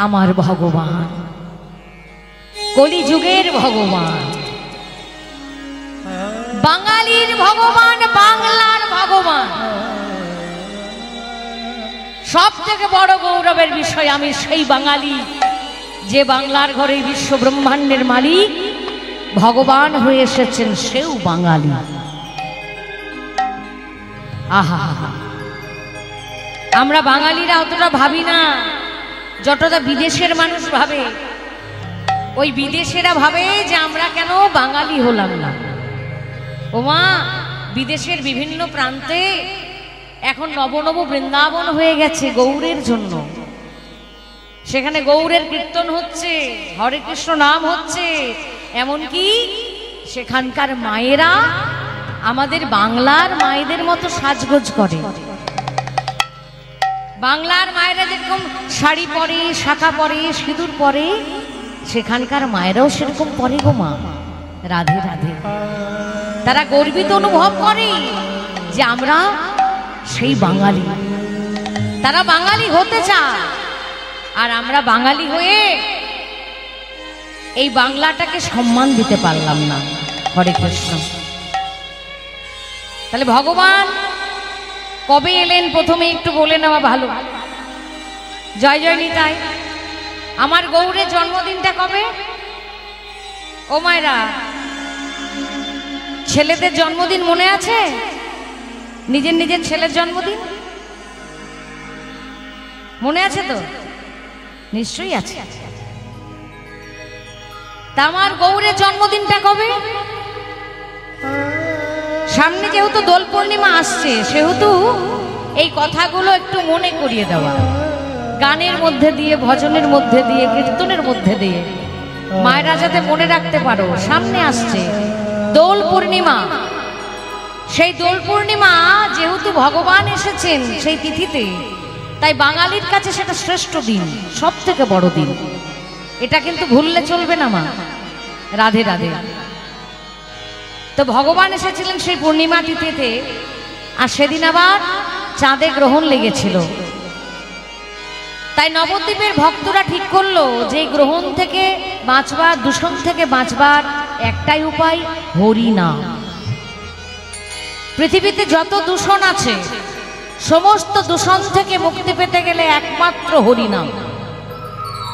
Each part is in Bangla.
আমার ভগবান, কলিযুগের ভগবান, বাঙালির ভগবান, বাংলার ভগবান। সব থেকে বড় গৌরবের বিষয় আমি সেই বাঙালি যে বাংলার ঘরে বিশ্ব ব্রহ্মাণ্ডের মালিক ভগবান হয়ে এসেছেন, সেও বাঙালি। আহা, আমরা বাঙালিরা অতটা ভাবি না যতটা বিদেশের মানুষ ভাবে। ওই বিদেশেরা ভাবে যে আমরা কেন বাঙালি হলাম না। ওমা, বিদেশের বিভিন্ন প্রান্তে এখন নব নব বৃন্দাবন হয়ে গেছে গৌরের জন্য। সেখানে গৌরের কীর্তন হচ্ছে, হরে কৃষ্ণ নাম হচ্ছে, এমনকি সেখানকার মায়েরা আমাদের বাংলার মায়েদের মতো সাজগোজ করে। বাংলার মায়েরা যেরকম শাড়ি পরে, শাখা পরে, সিঁদুর পরে, সেখানকার মায়েরাও সেরকম পরে গো মা। রাধে রাধে। তারা গর্বিত অনুভব করে যে আমরা সেই বাঙালি। তারা বাঙালি হতে চায়, আর আমরা বাঙালি হয়ে এই বাংলাটাকে সম্মান দিতে পারলাম না। হরে কৃষ্ণ। তাহলে ভগবান কবে এলেন প্রথমে একটু বলে নেওয়া ভালো। জয় জয় নিতাই। আমার গৌরের জন্মদিনটা কবে? ও মায়েরা, ছেলেদের জন্মদিন মনে আছে? নিজের নিজের ছেলের জন্মদিন মনে আছে তো? নিশ্চয়ই আছে। তা আমার গৌরের জন্মদিনটা কবে? সামনে যেহেতু দোল পূর্ণিমা আসছে, সেহেতু এই কথাগুলো একটু মনে করিয়ে দেওয়া, গানের মধ্যে দিয়ে, ভজনের মধ্যে দিয়ে, কীর্তনের মধ্যে দিয়ে মায়েরা যাতে মনে রাখতে পারো। সামনে আসছে দোল পূর্ণিমা। সেই দোল পূর্ণিমা যেহেতু ভগবান এসেছেন সেই তিথিতে, তাই বাঙালির কাছে সেটা শ্রেষ্ঠ দিন, সব থেকে বড় দিন। এটা কিন্তু ভুললে চলবে না মা। রাধে রাধে। তো ভগবান এসেছিলেন সেই পূর্ণিমা তিথিতে, আর সেদিন আবার চাঁদে গ্রহণ লেগেছিল। তাই নবদ্বীপের ভক্তরা ঠিক করলো যে গ্রহণ থেকে বাঁচবার, দূষণ থেকে বাঁচবার একটাই উপায়, হরিনাম। পৃথিবীতে যত দূষণ আছে, সমস্ত দূষণ থেকে মুক্তি পেতে গেলে একমাত্র হরিনাম।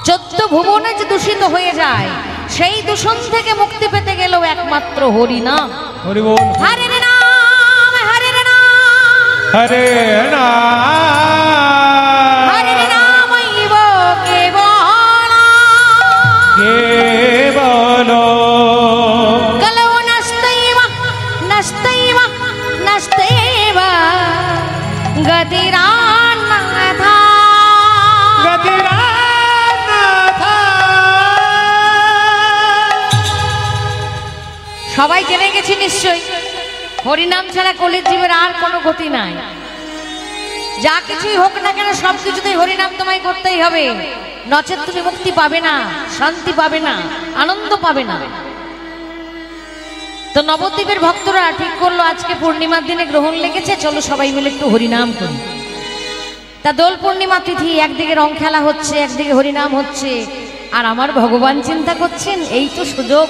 14 ভুবনে যে দূষিত হয়ে যায়, সেই দূষণ থেকে মুক্তি পেতে গেলেও একমাত্র হরিনাম। হরি বল। হরে নাম, হরে নাম, হরে নাম, হরে নাম কেবল কেবল কলো নস্তৈব নস্তৈব নস্তৈব গতিরান্নাথ গতিরান্নাথ। সবাই জেনে গেছি নিশ্চয়ই, হরিনাম ছাড়া কলির জীবের আর কোনো গতি নাই। যা কিছুই হোক না কেন, সব কিছুতেই হরিনাম তোমায় করতেই হবে, নচেত তুমি মুক্তি পাবে না, শান্তি পাবে না, আনন্দ পাবে না। তো নবদ্বীপের ভক্তরা ঠিক করলো আজকে পূর্ণিমার দিনে গ্রহণ লেগেছে, চলো সবাই মিলে একটু হরিনাম করি। তা দোল পূর্ণিমা তিথি, একদিকে রং খেলা হচ্ছে, একদিকে হরিনাম হচ্ছে, আর আমার ভগবান চিন্তা করছেন এই তো সুযোগ,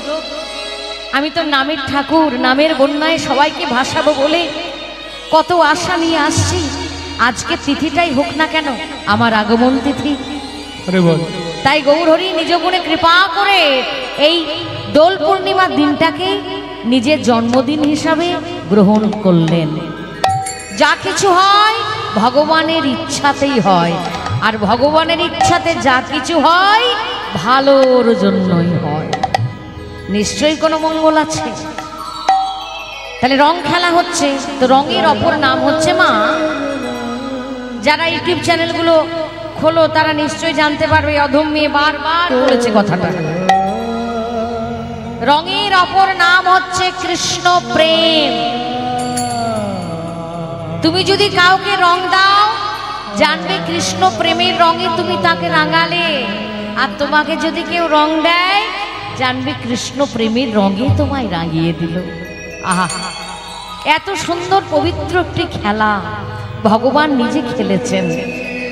আমি তো নামের ঠাকুর, নামের বন্যায় সবাইকে ভাসাবো বলে কত আশা নিয়ে আসছি। আজকে তিথিটাই হোক না কেন আমার আগমন তিথি। তাই গৌর হরি নিজ গুণে কৃপা করে এই দোল পূর্ণিমার দিনটাকে নিজের জন্মদিন হিসাবে গ্রহণ করলেন। যা কিছু হয় ভগবানের ইচ্ছাতেই হয়, আর ভগবানের ইচ্ছাতে যা কিছু হয় ভালোর জন্যই হয়। নিশ্চয়ই কোনো মঙ্গল আছে। তাহলে রং খেলা হচ্ছে, তো রঙের অপর নাম হচ্ছে মা। যারা ইউটিউব চ্যানেলগুলো খোলো তারা নিশ্চয়ই জানতে পারবে, অধম মেয়ে বারবার বলেছে কথাটা। রঙের অপর নাম হচ্ছে কৃষ্ণ প্রেম। তুমি যদি কাউকে রং দাও, জানবে কৃষ্ণ প্রেমের রঙে তুমি তাকে রাঙালে, আর তোমাকে যদি কেউ রং দেয়, জানবে কৃষ্ণ প্রেমের রঙে তোমায় রাঙিয়ে দিল। আহা, এত সুন্দর পবিত্র একটি খেলা ভগবান নিজে খেলেছেন।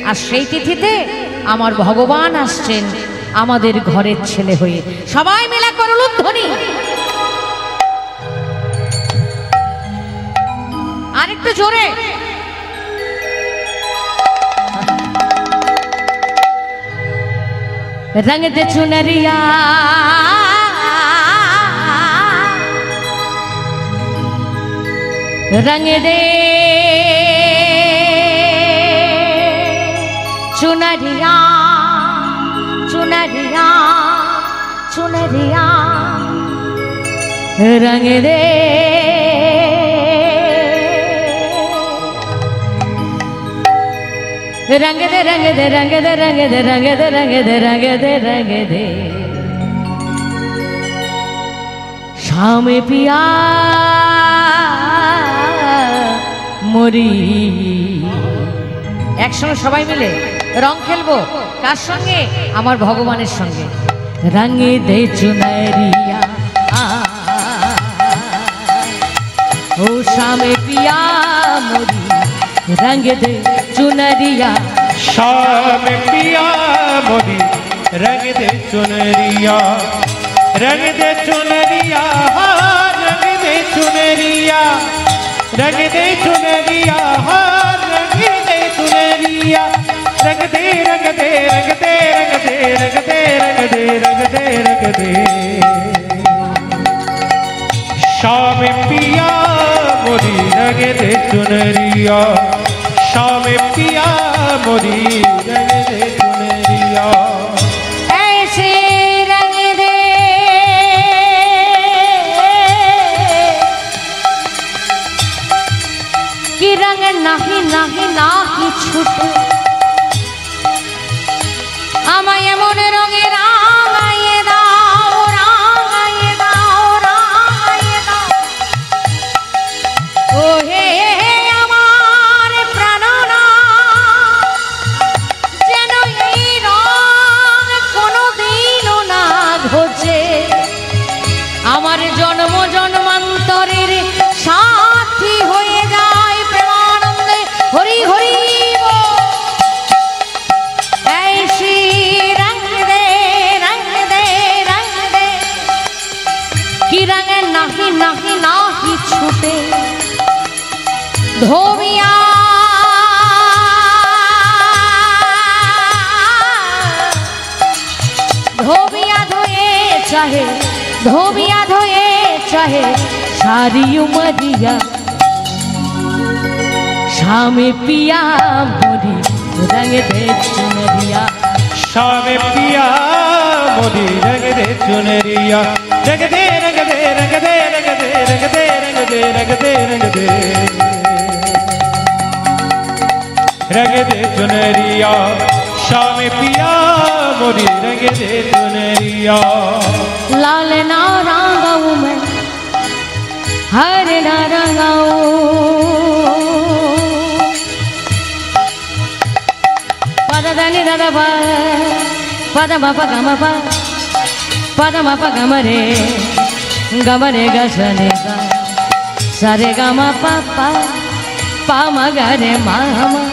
আর সেই তিথিতে আমার ভগবান আসছেন আমাদের ঘরের ছেলে হয়ে। সবাই মিলে করুন ধ্বনি। আরেকটু জোরে। रंग दे चुनरिया रंग दे चुनरिया चुनरिया चुनरिया रंग दे रंग दे रंग दे रंग दे रंग दे रंग दे रंग दे रंग दे रंग दे शाम पिया মরি। একসঙ্গে সবাই মিলে রং খেলবো। কার সঙ্গে? আমার ভগবানের সঙ্গে। রঙে দে চুনরিয়া ও শামে পিয়া মরি रंग दे चुनरिया शाम पिया मोरी रंग दे चुनरिया रंग दे चुनरिया रंग दे चुनरिया रंग दे चुनरिया रंग दे चुनरिया रंग दे रंग दे रंग दे रंग दे रंग दे रंग दे रंग दे रंग दे शाम पिया मोरी रंग दे चुनरिया शाम पिया मोरी रंग दे चुनरिया। ऐसे रंग दे कि रंग नहीं नहीं नाही छूटे আমায় এমন রঙে রাঙাইয়ে দাও রাঙাইয়ে দাও রাঙাইয়ে দাও ও হে আমার প্রাণনা যেন এই রং কোনোদিনও না ঘোচে আমার জন্ম জন্মান্তরের সাথী হয়ে যায় প্রেমানন্দে হরি হরি नहीं नहीं नाही छूटे धोबिया धोबिया धोए चाहे धोबिया धोए चाहे सारी उमरिया शाम पिया मोरी रंग दे चुनरिया शाम पिया मोरी रंग दे चुनरिया रंग दे रंग दे रंग दे रंग दे रंग दे रंग दे रंग दे रंग दे रंग दे चुनरिया शाम पिया मोरी रंग दे चुनरिया। लाल ना रंगाऊं मैं हरे ना रंगाऊं पद धनी दादा पद बापा गम पा पद मापा गम रे ग सने गा सरे गा मा पा पा पा मा ग रे मा मा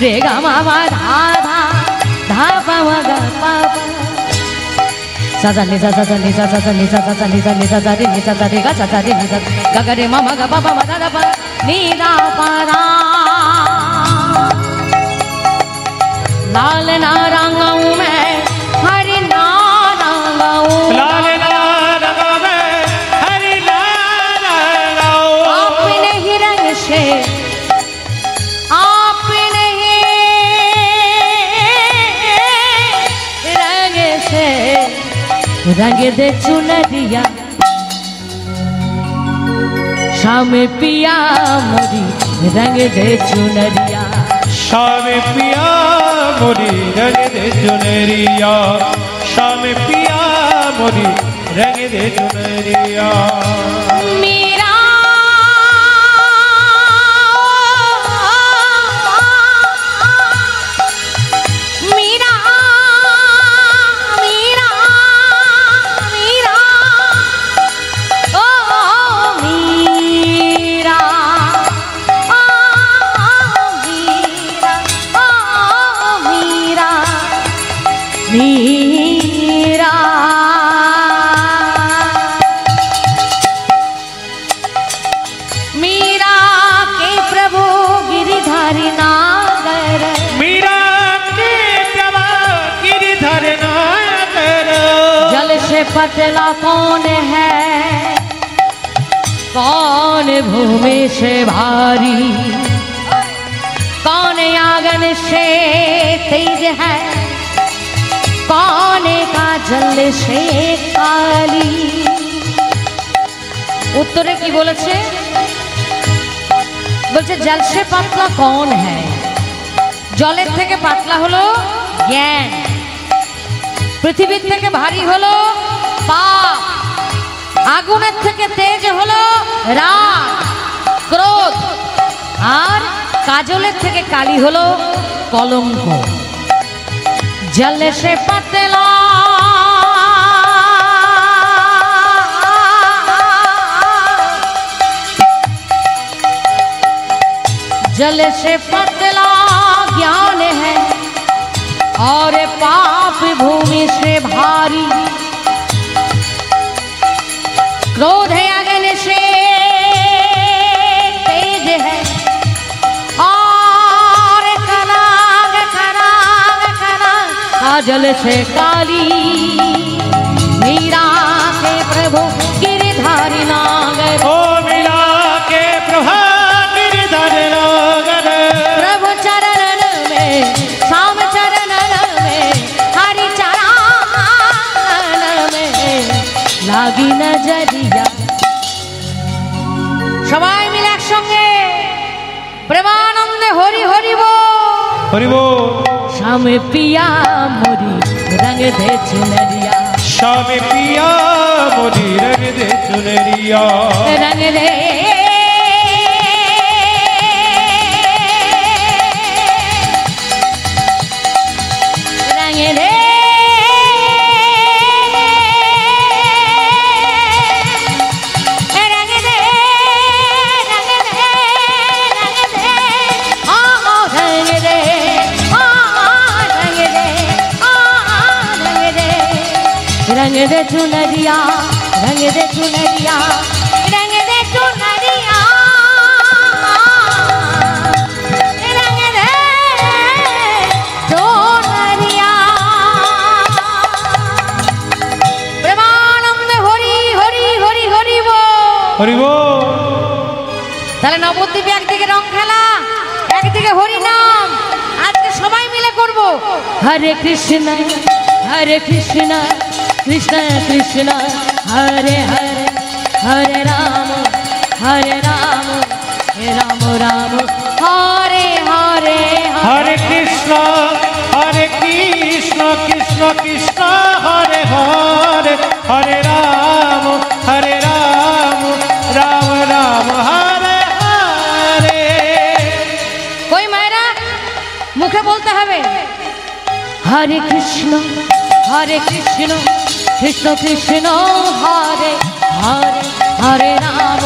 रे गा मा मा धा धा धा पा मा गा पा पा सा सा नि सा सा सा नि सा सा सा नि सा सा सा नि सा नि सा सा रे नि सा सा रे गा सा सा रे नि सा गा गा रे मा मा गा पा पा मा धा धा पा नि दा पा रा लाल ना रंगाऊं मैं हरि ना रंगाऊं लाल ना रंगाऊं मैं हरि ना रंगाऊं अपने ही रंग से अपने ही रंग से रंग दे चुनरिया शाम पिया मोरी रंग दे चुनरिया शाम पिया मोरी रंग दे चुनरिया शाम पिया मोरी रंग दे चुनरिया। मेरा मेरा मेरा मेरा ओ मेरा मेरा ओ मेरा मीरा। मीरा के प्रभु गिरिधारी नागर, मीरा के प्रभु गिरिधारी नागर। जल से पतला कौन है, कौन भूमि से भारी, कौन आंगन से तेज है, कौन का जल से काली। उत्तरे की বলেছে, বলছে জল সে পাতলা कौन है, জলের থেকে পাতলা হলো জ্ঞান, পৃথিবীর থেকে ভারী হলো পাপ, আগুনের থেকে তেজ হলো রাগ ক্রোধ, আর কাজলের থেকে কালি হলো কলঙ্ক। জল সে পাতলা जल से पतला ज्ञान है, और पाप भूमि से भारी, क्रोध है अगन से तेज है, और कराग कराग कराग काजल से काली। मीरा के प्रभु गिरधारी नागर, ओ मीरा के प्रभु गिरधारी नागर। प्रभु चरण में श्याम चरण में हरि चरण में लागी नजरिया। সবাই মিলে একসঙ্গে প্রেমানন্দে হরি হরি বল। हरि बोल। श्याम पिया मोरी रंग दे चुनरिया, श्याम पिया मोरी रंग दे चुनरिया। रंग दे रंग दे रंग दे चुनरिया, रंग दे चुनरिया, रंग दे चुनरिया, रंग दे चुनरिया। प्रेमानंद हरि हरि हरि हरि बोल। हरि बोल। তাহলে নবদ্বীপে একদিকে রং খেলা, একদিকে হরি নাম, আজকে সবাই মিলে করব। হরে কৃষ্ণ হরে কৃষ্ণ कृष्ण कृष्ण हरे हरे, हरे राम राम राम हरे हरे। हरे कृष्ण कृष्ण कृष्ण हरे हरे, हरे राम राम राम हरे हरे। कोई मायरा मुखे बोलते हवे, हरे कृष्ण कृष्ण कृष्ण हरे हरे, हरे राम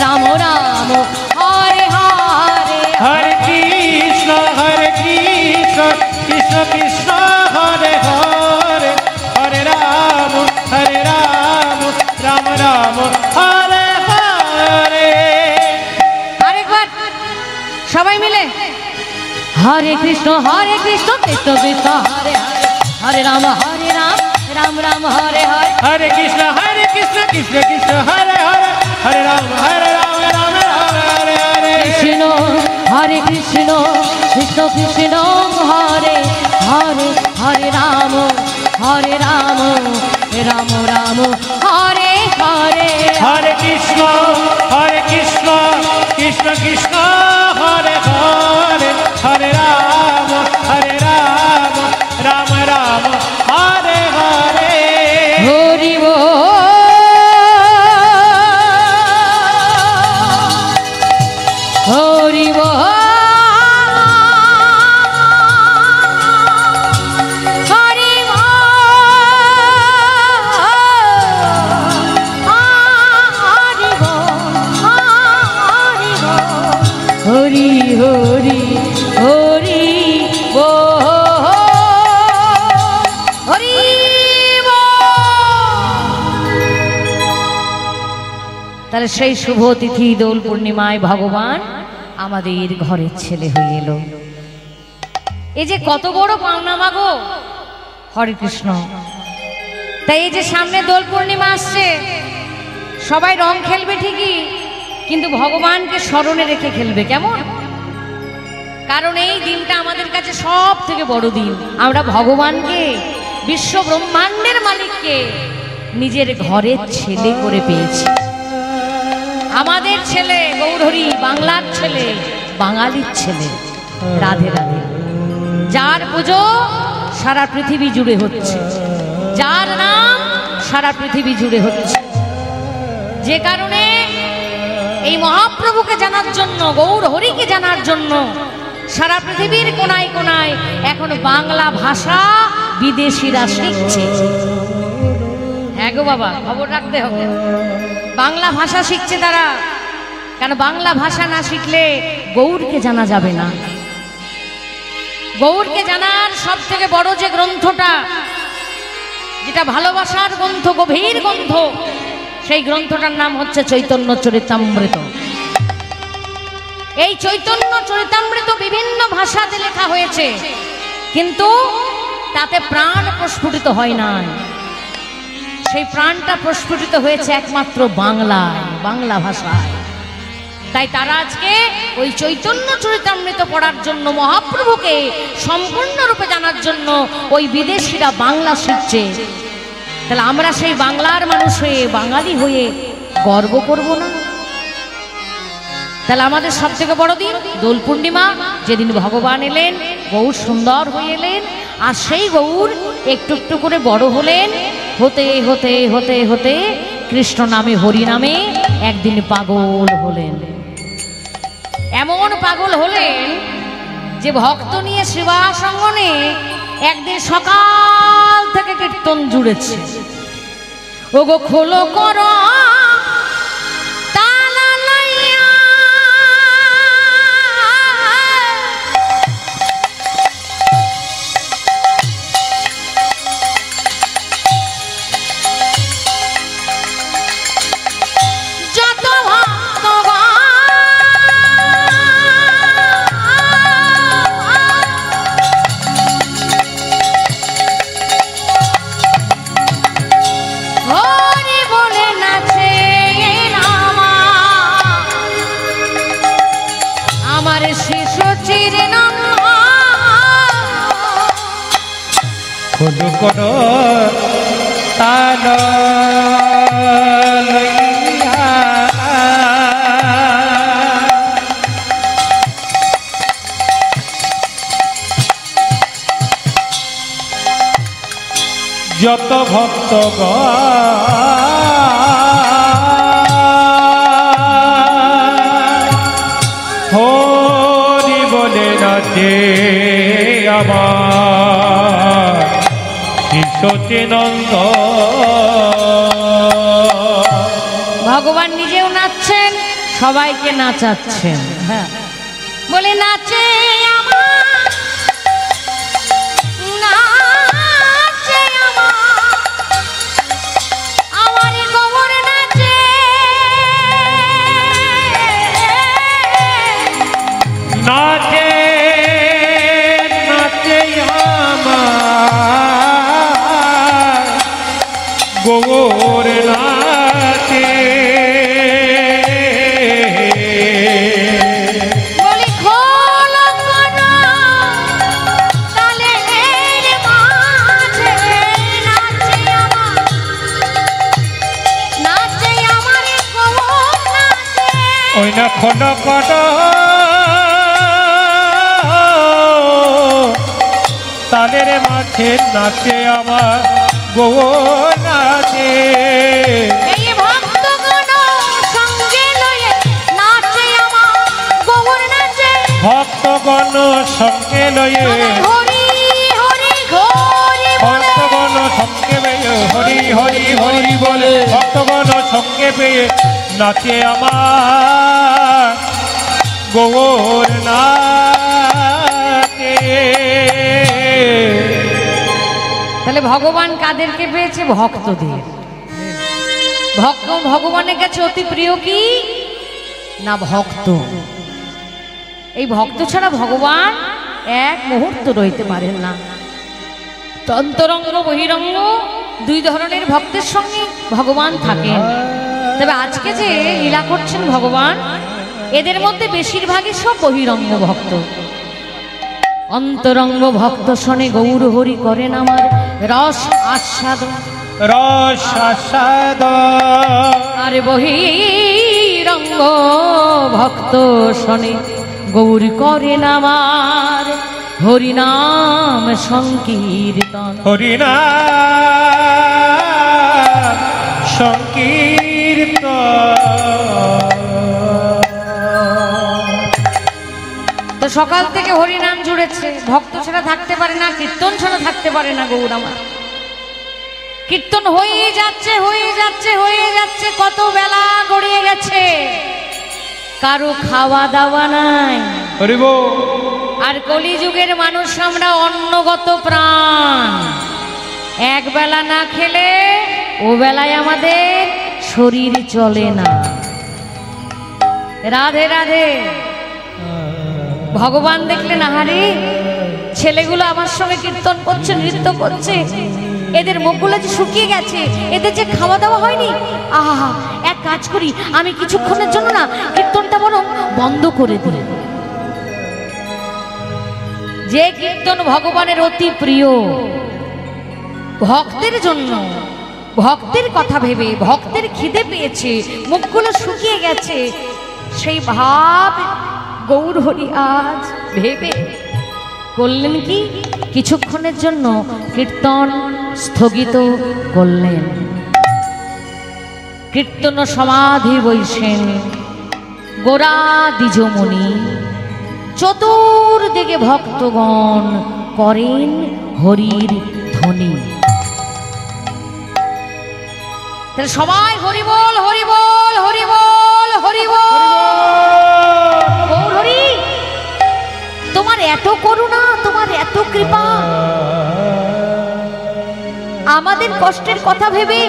राम राम हरे हरे। हरे कृष्ण कृष्ण कृष्ण हरे हरे, हरे राम राम राम हरे हरे। আরেকবার সবাই মিলে हरे कृष्ण कृष्ण कृष्ण हरे हरे, हरे राम राम राम हरे हरे। हरे कृष्ण कृष्ण कृष्ण हरे हरे, हरे राम राम हरे हरे। कृष्ण हरे कृष्ण कृष्ण कृष्ण हरे हरे, हरे राम राम राम हरे हरे। हरे कृष्ण कृष्ण कृष्ण हरे हरे, हरे राम राम राम हरे हरे। हरि बोल। हरि बोल। हरि बोल। हरि बोल। তাহলে সেই শুভ তিথি দোল পূর্ণিমায় ভগবান আমাদের ঘরের ছেলে হয়ে এলো। এই যে কত বড় পাওনা মাগো, হরে কৃষ্ণ। তাই এই যে সামনে দোল পূর্ণিমা আসছে, সবাই রং খেলবে ঠিকই, কিন্তু ভগবানকে স্মরণে রেখে খেলবে। কেমন? কারণ এই দিনটা আমাদের কাছে সব থেকে বড় দিন। আমরা ভগবানকে, বিশ্ব ব্রহ্মাণ্ডের মালিককে নিজের ঘরের ছেলে করে পেয়েছি। আমাদের ছেলে গৌরহরি, বাংলার ছেলে, বাঙালির ছেলে। রাধে রাধে। যার পুজো সারা পৃথিবী জুড়ে হচ্ছে, যার নাম সারা পৃথিবী জুড়ে হচ্ছে, যে কারণে এই মহাপ্রভুকে জানার জন্য, গৌরহরিকে জানার জন্য সারা পৃথিবীর কোনায় কোনায় এখন বাংলা ভাষা বিদেশিরা শিখছে। হ্যাঁ গো বাবা, খবর রাখতে হবে। বাংলা ভাষা শিখছে তারা, কেন বাংলা ভাষা না শিখলে গৌরকে জানা যাবে না। গৌরকে জানার সব থেকে বড় যে গ্রন্থটা, যেটা ভালোবাসার গ্রন্থ, গভীর গ্রন্থ, সেই গ্রন্থটার নাম হচ্ছে চৈতন্য চরিতামৃত। এই চৈতন্য চরিতামৃত বিভিন্ন ভাষাতে লেখা হয়েছে, কিন্তু তাতে প্রাণ প্রস্ফুটিত হয় না। সেই প্রাণটা প্রস্ফুটিত হয়েছে একমাত্র বাংলায়, বাংলা ভাষায়। তাই তারা আজকে ওই চৈতন্য চরিতামৃত পড়ার জন্য, মহাপ্রভুকে সম্পূর্ণরূপে জানার জন্য ওই বিদেশিরা বাংলা শিখছে। তাহলে আমরা সেই বাংলার মানুষ হয়ে, বাঙালি হয়ে গর্ব করব না? তাহলে আমাদের সব থেকে বড় দিন দোল পূর্ণিমা, যেদিন ভগবান এলেন, গৌর সুন্দর হয়ে এলেন, আর সেই গৌর একটু একটু করে বড় হলেন, হতে হতে হতে হতে কৃষ্ণ নামে, হরি নামে একদিন পাগল হলেন। এমন পাগল হলেন যে ভক্ত নিয়ে সেবাসঙ্গনে একদিন সকাল থেকে কীর্তন জুড়েছে। ওগো খোলো করো করো তাল লইয়া, যত ভক্ত হরি বলে নাচে আমার সচিনন্দ। ভগবান নিজেও নাচছেন, সবাইকে নাচাচ্ছেন। হ্যাঁ, বলে নাচে আমার, নাচে আমার, আমার গৌর নাচে, নাচে নাচে আমার গৌর নাচে। বলি খোল করো তালের মাঝে, নাচে আমার, নাচে আমার গৌর নাচে। ওই না খোল করো তালের মাঝে, নাচে আমার গৌর নাচে। এই ভক্তগণ সঙ্গে লয়ে নাচে আমার গৌর নাচে, ভক্তগণ সঙ্গে লয়ে, হরি হরি হরি বলে, ভক্তগণ সঙ্গে পেয়ে হরি হরি হরি বলে, ভক্তগণ সঙ্গে পেয়ে নাচে আমার গৌর নাচে। তাহলে ভগবান কাদেরকে পেয়েছে? ভক্তদের। ভগবানের কাছে অতি প্রিয় কি না ভক্ত। এই ভক্ত ছাড়া ভগবান এক মুহূর্ত রইতে পারেন না। অন্তরঙ্গ বহিরঙ্গ দুই ধরনের ভক্তের সঙ্গে ভগবান থাকেন। তবে আজকে যে লীলা করছেন ভগবান, এদের মধ্যে বেশিরভাগই সব বহিরঙ্গ ভক্ত। অন্তরঙ্গ ভক্ত শোনে গৌর হরি করেন আমার রস আস্বাদ, রস আস্বাদ। আর বহিরঙ্গ ভক্ত শোনে গৌর করেন আমার হরিনাম সংকীর্তন, হরিনাম সংকীর্তন। তো সকাল থেকে হরিনাম জুড়েছে, ভক্ত ছাড়া থাকতে পারে না, কীর্তন ছাড়া থাকতে পারে না গৌর আমার। কীর্তন হয়ে যাচ্ছে হয়ে যাচ্ছে হয়ে যাচ্ছে, কত বেলা গড়িয়ে গেছে, কারো খাওয়া দাওয়া নাই। আর কলিযুগের মানুষ আমরা অন্নগত প্রাণ, এক বেলা না খেলে ও বেলায় আমাদের শরীর চলে না। রাধে রাধে। ভগবান দেখলেন আহারে ছেলেগুলো আমার সঙ্গে কীর্তন করছে, নৃত্য করছে, এদের মুখগুলো যে শুকিয়ে গেছে, এদের যে খাওয়া দাওয়া হয়নি। আহা, এক কাজ করি, আমি কিছুক্ষণের জন্য না কীর্তনটা বরং বন্ধ করে দিই। যে কীর্তন ভগবানের অতি প্রিয়, ভক্তের জন্য, ভক্তের কথা ভেবে, ভক্তের খিদে পেয়েছে, মুখগুলো শুকিয়ে গেছে, সেই ভাব গৌর হরি আজ ভেবে করলেন কি, কিছুক্ষণের জন্য কীর্তন স্থগিত করলেন। কীর্তন সমাধি বৈশেন গোরা দ্বিজমণি, চতুর্দিকে ভক্তগণ করেন হরির ধ্বনি। তাহলে সবাই হরি বল হরি বল হরি বল হরি বল। গৌর হরি, তোমার এত করুণা, তোমার এত কৃপা, আমাদের কষ্টের কথা ভেবে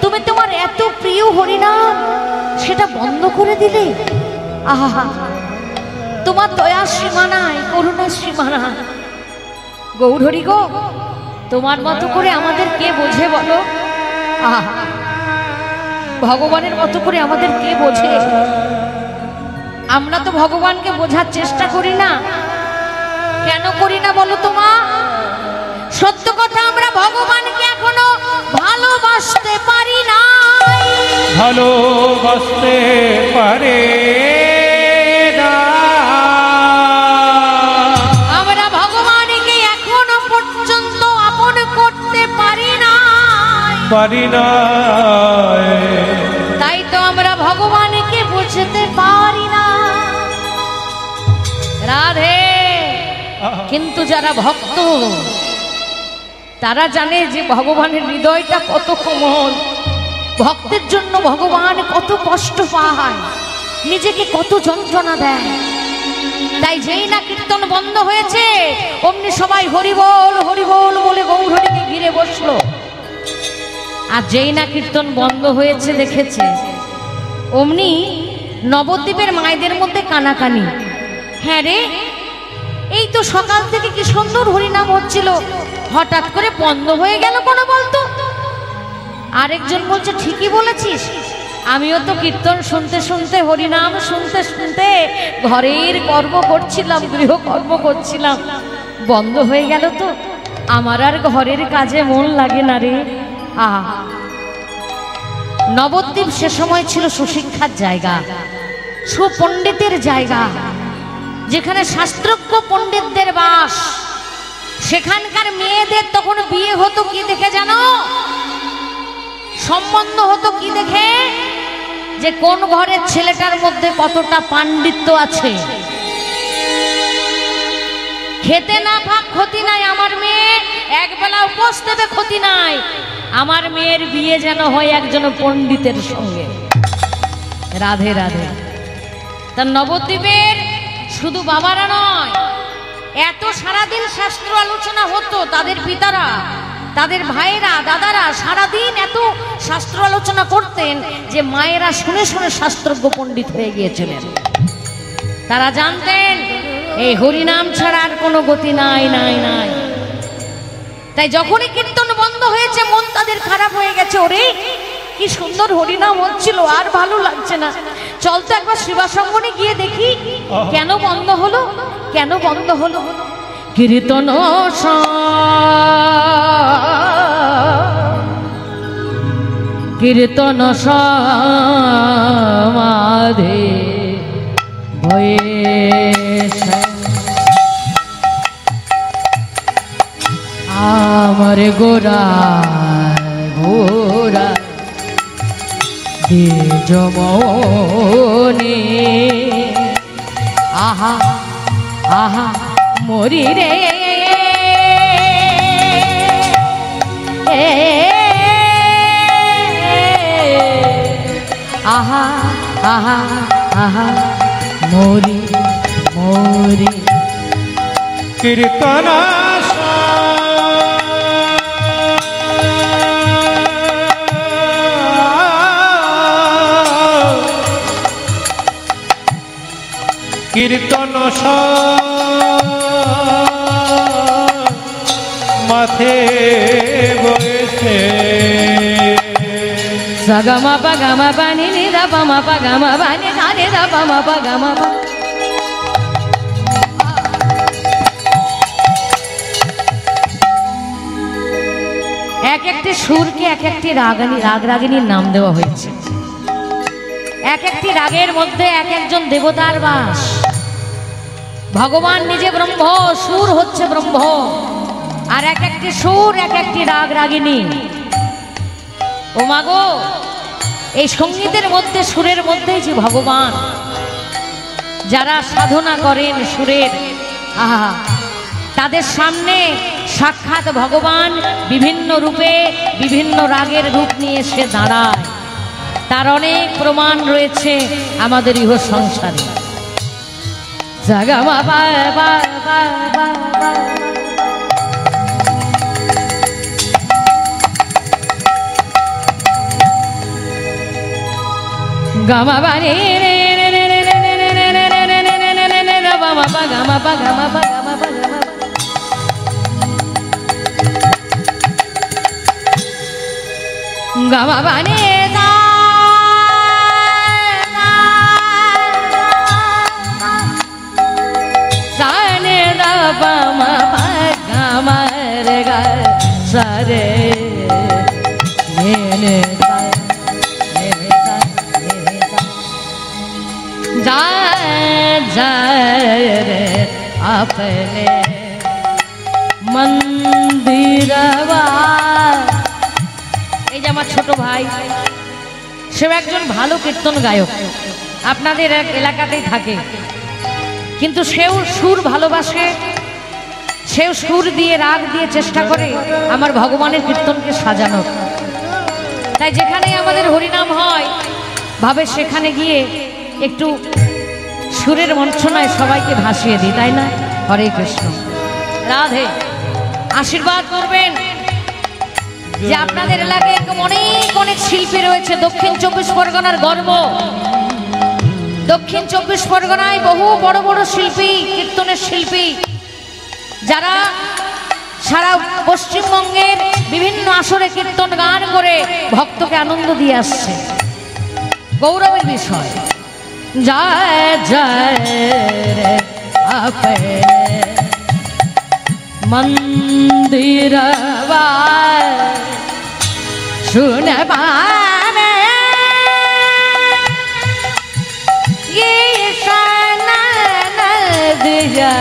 তুমি তোমার এত প্রিয় হরিনাম সেটা বন্ধ করে দিলে। আহা, তোমার দয়া সীমা নাই, করুণা সীমা নাই। গৌর হরি গো, তোমার মতো করে আমাদের কে বোঝে বলো? আহা, ভগবানের মতো করে আমাদের কে বোঝে? আমরা তো ভগবানকে বোঝার চেষ্টা করি না। কেন করি না বলো তো মা? সত্য কথা, আমরা ভগবানকে এখনো ভালোবাসতে পারি না, ভালোবাসতে পারে না। আমরা ভগবানকে এখনো পর্যন্ত আপন করতে পারি না, পারি না। তাই তো আমরা ভগবানকে বুঝতে পারি না। রাধে। কিন্তু যারা ভক্ত তারা জানে যে ভগবানের হৃদয়টা কত কোমল, ভক্তের জন্য ভগবান কত কষ্ট পায়, নিজেকে কত যন্ত্রণা দেয়। তাই যেই না কীর্তন বন্ধ হয়েছে অমনি সবাই হরিবল হরিবল বলে গৌর হরিকে ঘিরে বসলো। আর যেই না কীর্তন বন্ধ হয়েছে দেখেছে, অমনি নবদ্বীপের মায়েদের মধ্যে কানাকানি। হ্যাঁ রে, এই তো সকাল থেকে কি সুন্দর হরিনাম হচ্ছিল, হঠাৎ করে বন্ধ হয়ে গেল কোনো বলতো? আরেকজন বলছে ঠিকই বলেছিস, আমিও তো কীর্তন শুনতে শুনতে, হরিনাম শুনতে শুনতে ঘরের কর্ম করছিলাম, গৃহকর্ম করছিলাম, বন্ধ হয়ে গেল তো আমার আর ঘরের কাজে মন লাগে না রে। আহা, নবদ্বীপ সে সময় ছিল সুশিক্ষার জায়গা, সুপণ্ডিতের জায়গা, যেখানে শাস্ত্রজ্ঞ পণ্ডিতদের বাস। সেখানকার মেয়েদের তখন বিয়ে হতো কি দেখে জানো? সম্বন্ধ হতো কি দেখে? যে কোন ঘরের ছেলেটার মধ্যে কতটা পাণ্ডিত্য আছে। খেতে না পাক ক্ষতি নাই, আমার মেয়ে একবেলা উপোস দেবে ক্ষতি নাই, আমার মেয়ের বিয়ে যেন হয় একজন পণ্ডিতের সঙ্গে। রাধে রাধে। তার নবদ্বীপের শুধু বাবারা নয়, এত সারাদিন শাস্ত্র আলোচনা হতো, তাদের পিতারা তাদের ভাইয়েরা দাদারা সারাদিন এত শাস্ত্র আলোচনা করতেন যে মায়েরা শুনে শুনে শাস্ত্রজ্ঞ পণ্ডিত হয়ে গিয়েছিলেন। তারা জানতেন এই হরিনাম ছাড়া আর কোনো গতি নাই নাই নাই। তাই যখনই কীর্তন বন্ধ হয়েছে মন তাদের খারাপ হয়ে গেছে, ওরে কি সুন্দর হরিনাম হচ্ছিল, আর ভালো লাগছে না, চল তো একবার শিবাসঙ্গনে গিয়ে দেখি কেন বন্ধ হলো, কেন বন্ধ হলো। কীর্তন কীর্তন সমাধি ভয়েছে আমার গোরা গোরা জমনে আহা আহা মরি রে আহা আহা আহা মরি মরি। কীর্তন কীর্তন মাথে বসে সগমা পগমা পানি নিদা পমা পগমা পানি ধানি দা পমা পগমা পা। এক একটি সুরকে এক একটি রাগরাগিনীর নাম দেওয়া হয়েছে। এক একটি রাগের মধ্যে এক একজন দেবতার বাস। ভগবান নিজে ব্রহ্ম, সুর হচ্ছে ব্রহ্ম, আর এক একটি সুর এক একটি রাগ রাগিনী। ও মাগো, এই সঙ্গীতের মধ্যে সুরের মধ্যেই যে ভগবান। যারা সাধনা করেন সুরের, আহা, তাদের সামনে সাক্ষাৎ ভগবান বিভিন্ন রূপে বিভিন্ন রাগের রূপ নিয়ে এসে দাঁড়ায়। তার অনেক প্রমাণ রয়েছে আমাদের ইহ সংসারে। জাগামা বা বা বা বা বা গামা বানি রে রে রে রে রে রে রে রে রে রে রে রে রে রে রে বামা বা গামা বা গামা বা গামা বা গামা গামা বানি দা সানে দা বামা বা গামা রে গা সারে নে रे अपने मंदिरवा। এই যে আমার ছোট ভাই, সেও একজন ভালো কীর্তন গায়ক, আপনাদের এলাকাতেই থাকে, কিন্তু সেও সুর ভালোবাসে, সেও সুর দিয়ে রাগ দিয়ে চেষ্টা করে আমার ভগবানের কীর্তনকে সাজানোর। তাই যেখানে আমাদের হরিনাম হয় ভাবে সেখানে গিয়ে একটু সুরের মন্ত্রণায় সবাইকে ভাসিয়ে দিই, তাই না? হরে কৃষ্ণ, রাধে। আশীর্বাদ করবেন যে আপনাদের এলাকায় এরকম অনেক অনেক শিল্পী রয়েছে। দক্ষিণ 24 পরগনার গর্ব। দক্ষিণ 24 পরগনায় বহু বড় বড় শিল্পী, কীর্তনের শিল্পী, যারা সারা পশ্চিমবঙ্গের বিভিন্ন আসরে কীর্তন গান করে ভক্তকে আনন্দ দিয়ে আসছে। গৌরবের বিষয়। জয় জয় রে আপনে মন্দিরवा শুনবানে ये सनन दिया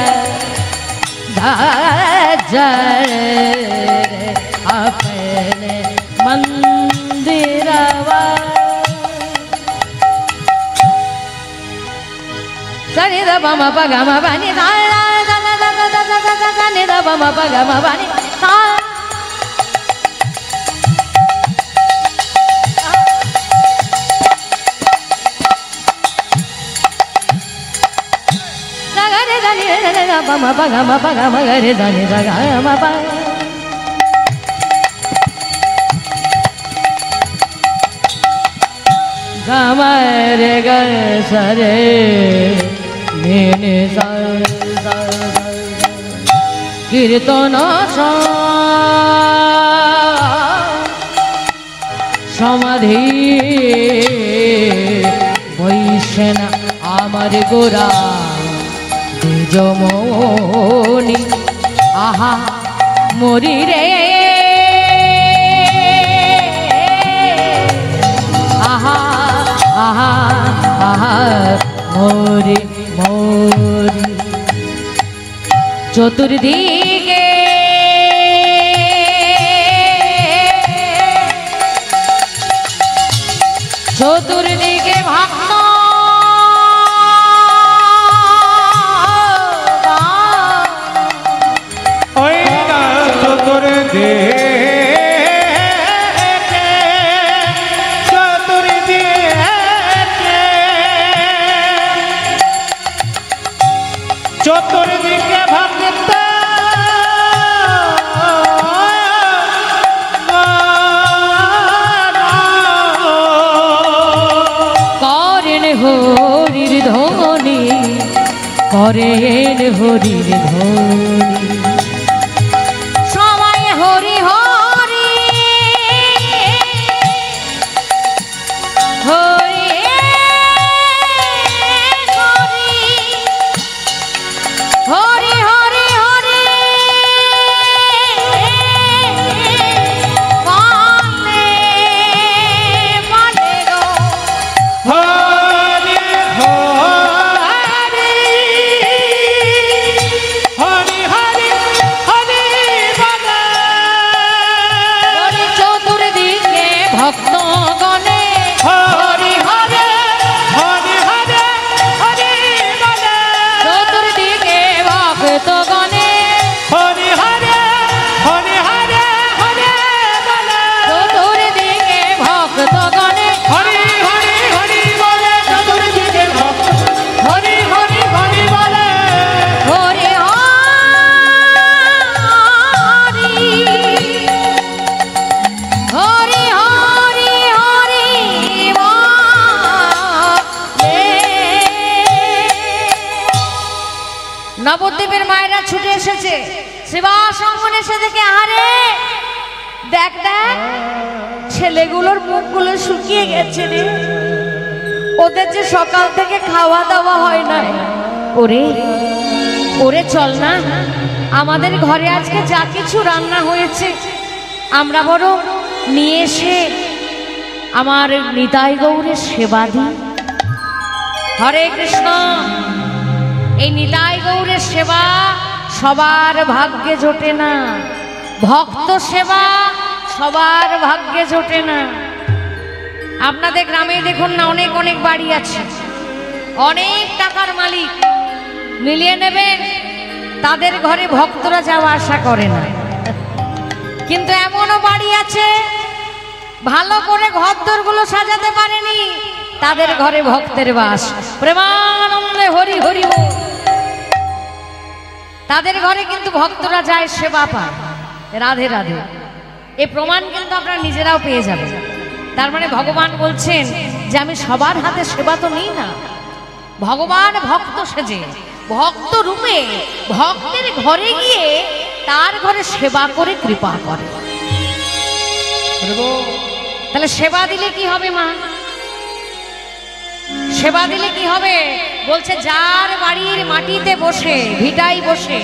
जय रे अपने मंदिरवा। Sani da ba ma pa ga ma ba ni da da da da da da da da da da ni da ba ma pa ga ma ba ni da. Da ga re da ni da da ba ma pa ga ma ga re da ni da ga ma pa. গামারে গর সরে মেনে কীর্তন সমাধি বৈশেন আমার গোরা দ্বিজমণি আহা মরি রে আহা আহা আহা মরি মরি চতুর্দিকে চতুর্দিকে ভক্ত ওই না চতুর্দিকে চতুর্দিকে ভক্ত করেন হরির ধ্বনি করেন হরির ধ্বনি সবাই হরি হরি হরি হরি হরি হরি বলে বলে গো হরি হরি হরি হরি হরি বলে হরি চতুর্দিকে ভক্ত গণে হরি হরি হরি হরি হরি বলে চতুর্দিকে ভক্ত গণে হরি হরি হরি হরি হরি বলে চতুর্দিকে ভক্ত গণে হরি হরি হরি বলে চতুর্দিকে ভক্ত হরি হরি হরি বলে হরি হরি হরি হরি হরি বলে নবদ্বীপের মায়েরা ছুটে এসেছে শিবাস অঙ্গনে এসে দেখে আরে দেখ দেখ ছেলেগুলোর মুখগুলো শুকিয়ে গেছে রে ওদের যে সকাল থেকে খাওয়া দাওয়া হয় না ওরে ওরে চল না আমাদের ঘরে আজকে যা কিছু রান্না হয়েছে আমরা বরং নিয়ে এসে আমার নিতাই গৌরের সেবা দিই হরে কৃষ্ণ এই নিতাই গৌরের সেবা সবার ভাগ্যে জোটে না ভক্ত সেবা সবার ভাগ্যে জোটে না আপনাদের গ্রামে দেখুন না অনেক অনেক বাড়ি আছে অনেক টাকার মালিক মিলিয়ে নেবেন তাদের ঘরে ভক্তরা যাওয়া আসা করে না কিন্তু এমনও বাড়ি আছে ভালো করে ঘরদোরগুলো সাজাতে পারেনি তাদের ঘরে ভক্তের বাস প্রেমানন্দে হরি হরি বল তাদের ঘরে কিন্তু ভক্তরা যায় সেবা পায় রাধে রাধে এই প্রমাণ কিন্তু আপনারা নিজেরাও পেয়ে যাবেন তার মানে ভগবান বলছেন যে আমি সবার হাতে সেবা তো নিই না ভগবান ভক্ত সেজে ভক্ত রূপে ভক্তের ঘরে গিয়ে তার ঘরে সেবা করে কৃপা করে তাহলে সেবা দিলে কি হবে মা সেবা দিলে কি হবে বলছে যার বাড়ির মাটিতে বসে ভিটায় বসে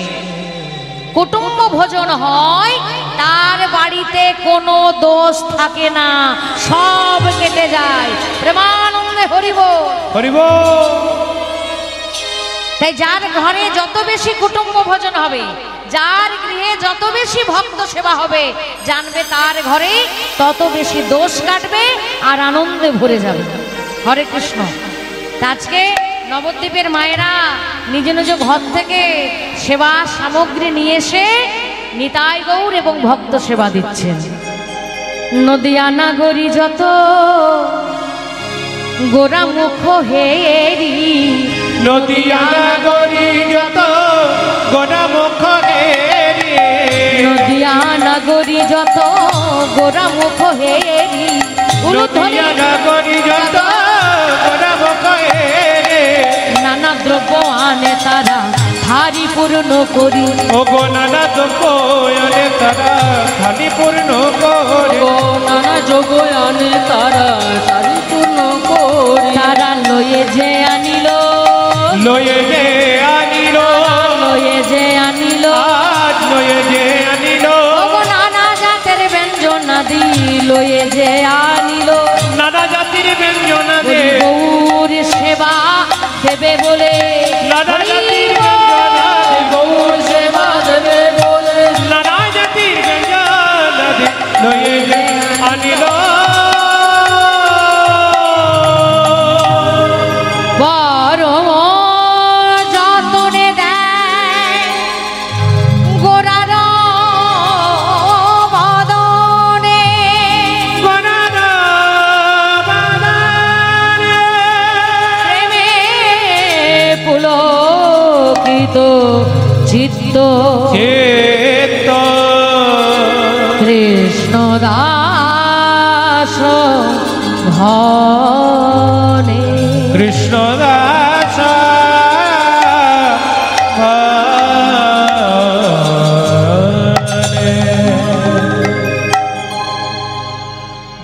কুটুম্ব ভোজন হয় তার বাড়িতে কোনো দোষ থাকে না সব কেটে যায় প্রেমানন্দে হরিব হরিব তাই যার ঘরে যত বেশি কুটুম্ব ভোজন হবে যার গৃহে যত বেশি ভক্ত সেবা হবে জানবে তার ঘরে তত বেশি দোষ কাটবে আর আনন্দে ভরে যাবে হরে কৃষ্ণ আজকে নবদ্বীপের মায়েরা নিজ নিজ ঘর থেকে সেবা সামগ্রী নিয়ে এসে নিতাই গৌর এবং ভক্ত সেবা দিচ্ছেন নদিয়া নাগরী যত গোরা মুখ হেরি নদিয়া নাগরী যত গোরা মুখ হেরি নদিয়া নাগরী যত গোরা মুখ হেরি নদিয়া নাগরী যত দ্রব্য আনে তারা হারি পূর্ণ করি। ও গো নানা দ্রব্য আনে তারা হারি পূর্ণ করি। ও নানা যোগ আনে তারা হারি পূর্ণ করি। তারা লয়ে যে আনিল, লয়ে যে আনিল, লয়ে যে আনিল, আজ লয়ে যে আনিল। ও গো নানা জাতের ব্যঞ্জনাদি লয়ে যে আনিল। নানা জাতির ব্যঞ্জনাদি গৌর সেবা দেবে বলে, নানা জাতির ব্যঞ্জনাদি গৌর সেবা দেবে বলে। নানা জাতির ব্যঞ্জনাদি লয়ে যে আনিল। বড় যতনে দেয় গোরার বদনে, গণনা বাদানে প্রেমে পুলকিত চিত্ত চেত কৃষ্ণ দাস ঘনে। কৃষ্ণ দাস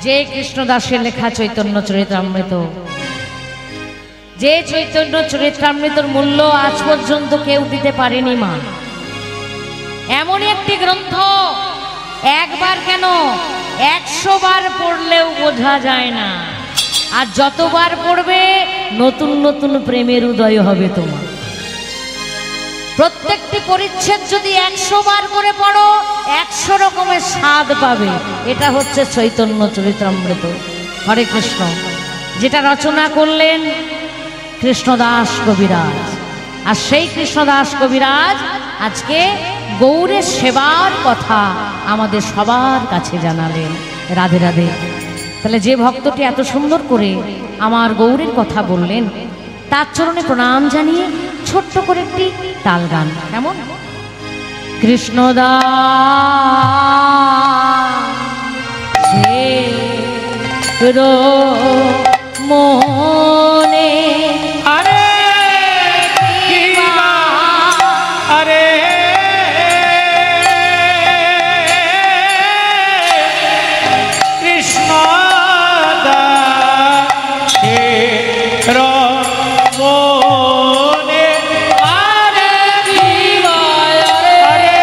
যে কৃষ্ণদাসের লেখা চৈতন্য চরিতামৃত, যে চৈতন্য চরিতামৃতর মূল্য আজ পর্যন্ত কেউ দিতে পারেনি মা। এমনই একটি গ্রন্থ একবার কেন 100 বার পড়লেও বোঝা যায় না। আর যতবার পড়বে নতুন নতুন প্রেমের উদয় হবে তোমার। প্রত্যেকটি পরিচ্ছেদ যদি 100 বার করে পড়ো 100 রকমের স্বাদ পাবে। এটা হচ্ছে চৈতন্য চরিতামৃত। হরে কৃষ্ণ, যেটা রচনা করলেন কৃষ্ণদাস কবিরাজ। আর সেই কৃষ্ণদাস কবিরাজ আজকে গৌরের সেবার কথা আমাদের সবার কাছে জানালেন। রাধে রাধে। তাহলে যে ভক্তটি এত সুন্দর করে আমার গৌরের কথা বললেন, তার চরণে প্রণাম জানিয়ে ছোট্ট করে একটি তাল গান। কেমন? কৃষ্ণদাসের মনে আরে আরে কৃষ্ণ দাসের মনে আরে আরে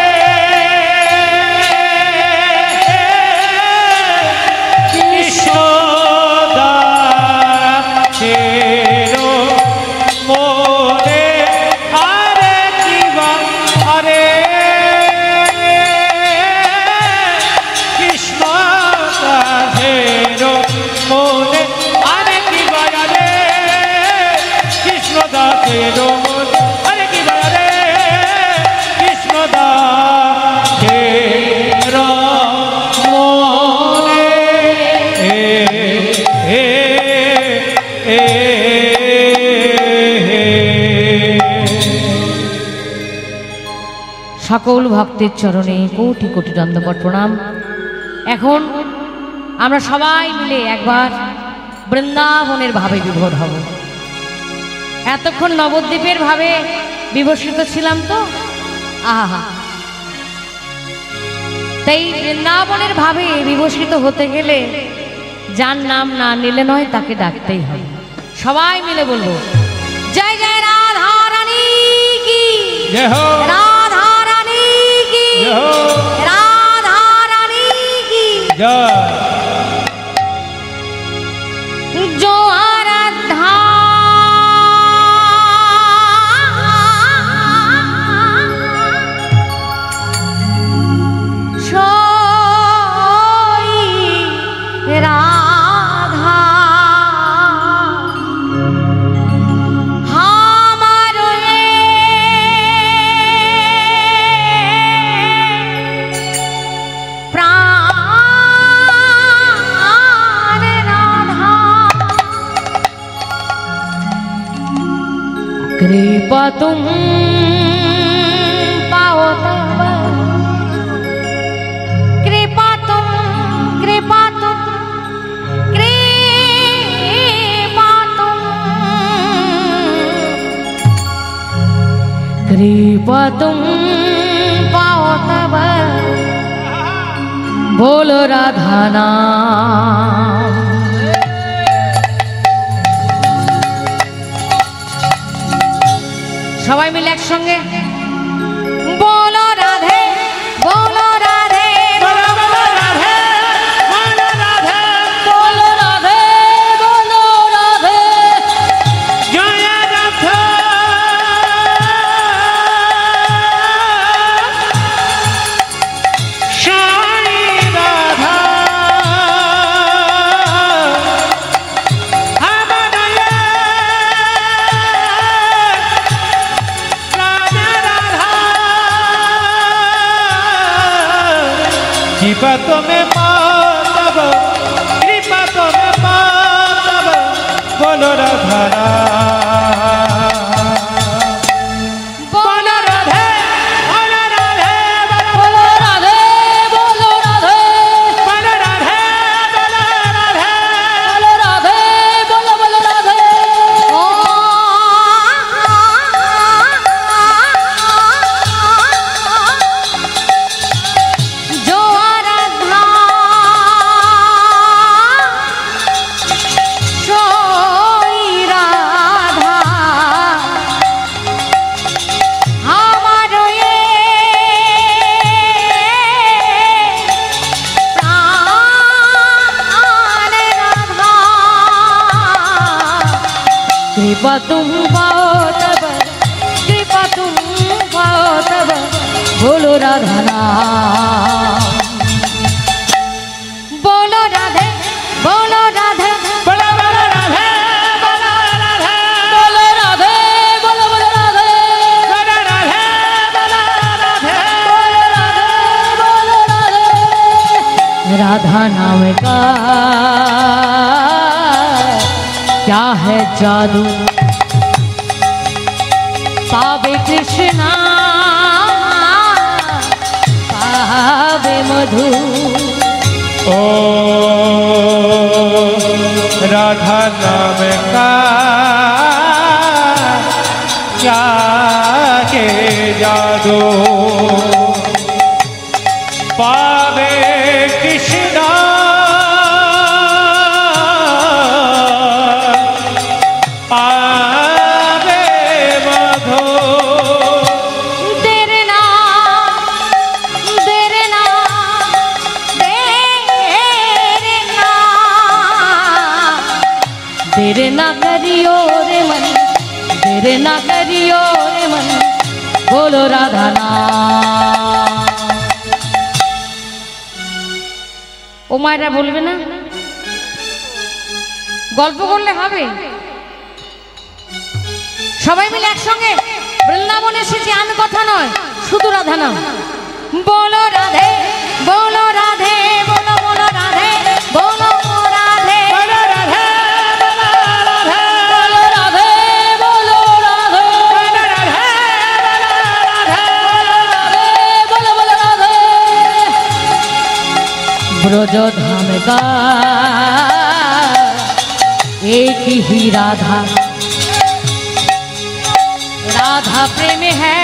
কৃষ্ণ দাসের মনে আরে কিবা আরে কৃষ্ণ দাসের মনে আরে কিবা আরে কৃষ্ণ দাসের মনে আরে কিবা আরে কৃষ্ণ দাসের মনে সকল ভক্তের চরণে কোটি কোটি দণ্ডবত প্রণাম। এখন আমরা সবাই মিলে একবার বৃন্দাবনের ভাবে বিভোর হব। এতক্ষণ নবদ্বীপের ভাবে বিভূষিত ছিলাম তো, আহা। তাই বৃন্দাবনের ভাবে বিভূষিত হতে গেলে যার নাম না নিলে নয়, তাকে ডাকতেই হয়। সবাই মিলে বলবো জয় জয় রাধা রানী কি, জয় হো রাধা রানী কি, জয় হো রাধা রানী কি। জয় जो आराधा सोई राधा हमारे प्राण राधा कृपा तुम पाओ तब, कृपा तुम कृपा तुम कृपा तुम कृपा तुम पाओ तब बोलो राधा नाम। সবাই মিলে একসঙ্গে बोलो राधे बोलो राधे बोलो बोलो राधे बोलो राधे बोलो राधे बोलो राधे जय राधा श्यामी राधा हमारा ये राधा राधा कृपा तुम्हें पातब कृपा तुम्हें पातब बोलो राधा बोलो राधे बोलो राधे बोलो राधे बोलो राधे बोलो राधे बोलो राधे बोलो राधे बोलो बोलो राधे जो आराधा सोई राधा हमारो ये प्राण राधा कृपा तुम पाओ तब कृपा तुम पाओ तब बोलो राधा नाम। बोलो राधे बोलो राधे बोलो बोलो राधे बोलो राधे बोलो राधे बोलो बोलो राधे बोलो राधे बोलो राधे बोलो राधे राधा नाम का क्या है जादू पावे कृष्णा पावे मधु ओ राधा नाम का क्या के जादू पावे कृष्णा पावे मधु देरना देरना देरना देरना करियो रे मन देरना करियो रे मन बोलो राधा नाम। ও মায়েরা বলবে না গল্প করলে হবে সবাই মিলে একসঙ্গে বৃন্দাবন এসেছি আমি কথা নয় শুধু রাধা নাম। बोलो राधे बोलो राधे बोलो बोलो राधे बोलो राधे बोलो राधे बोलो राधे बोलो राधे बोलो राधे बोलो राधे बोलो राधे बोलो बोलो राधे ब्रज धाम का एक ही राधा राधा प्रेम है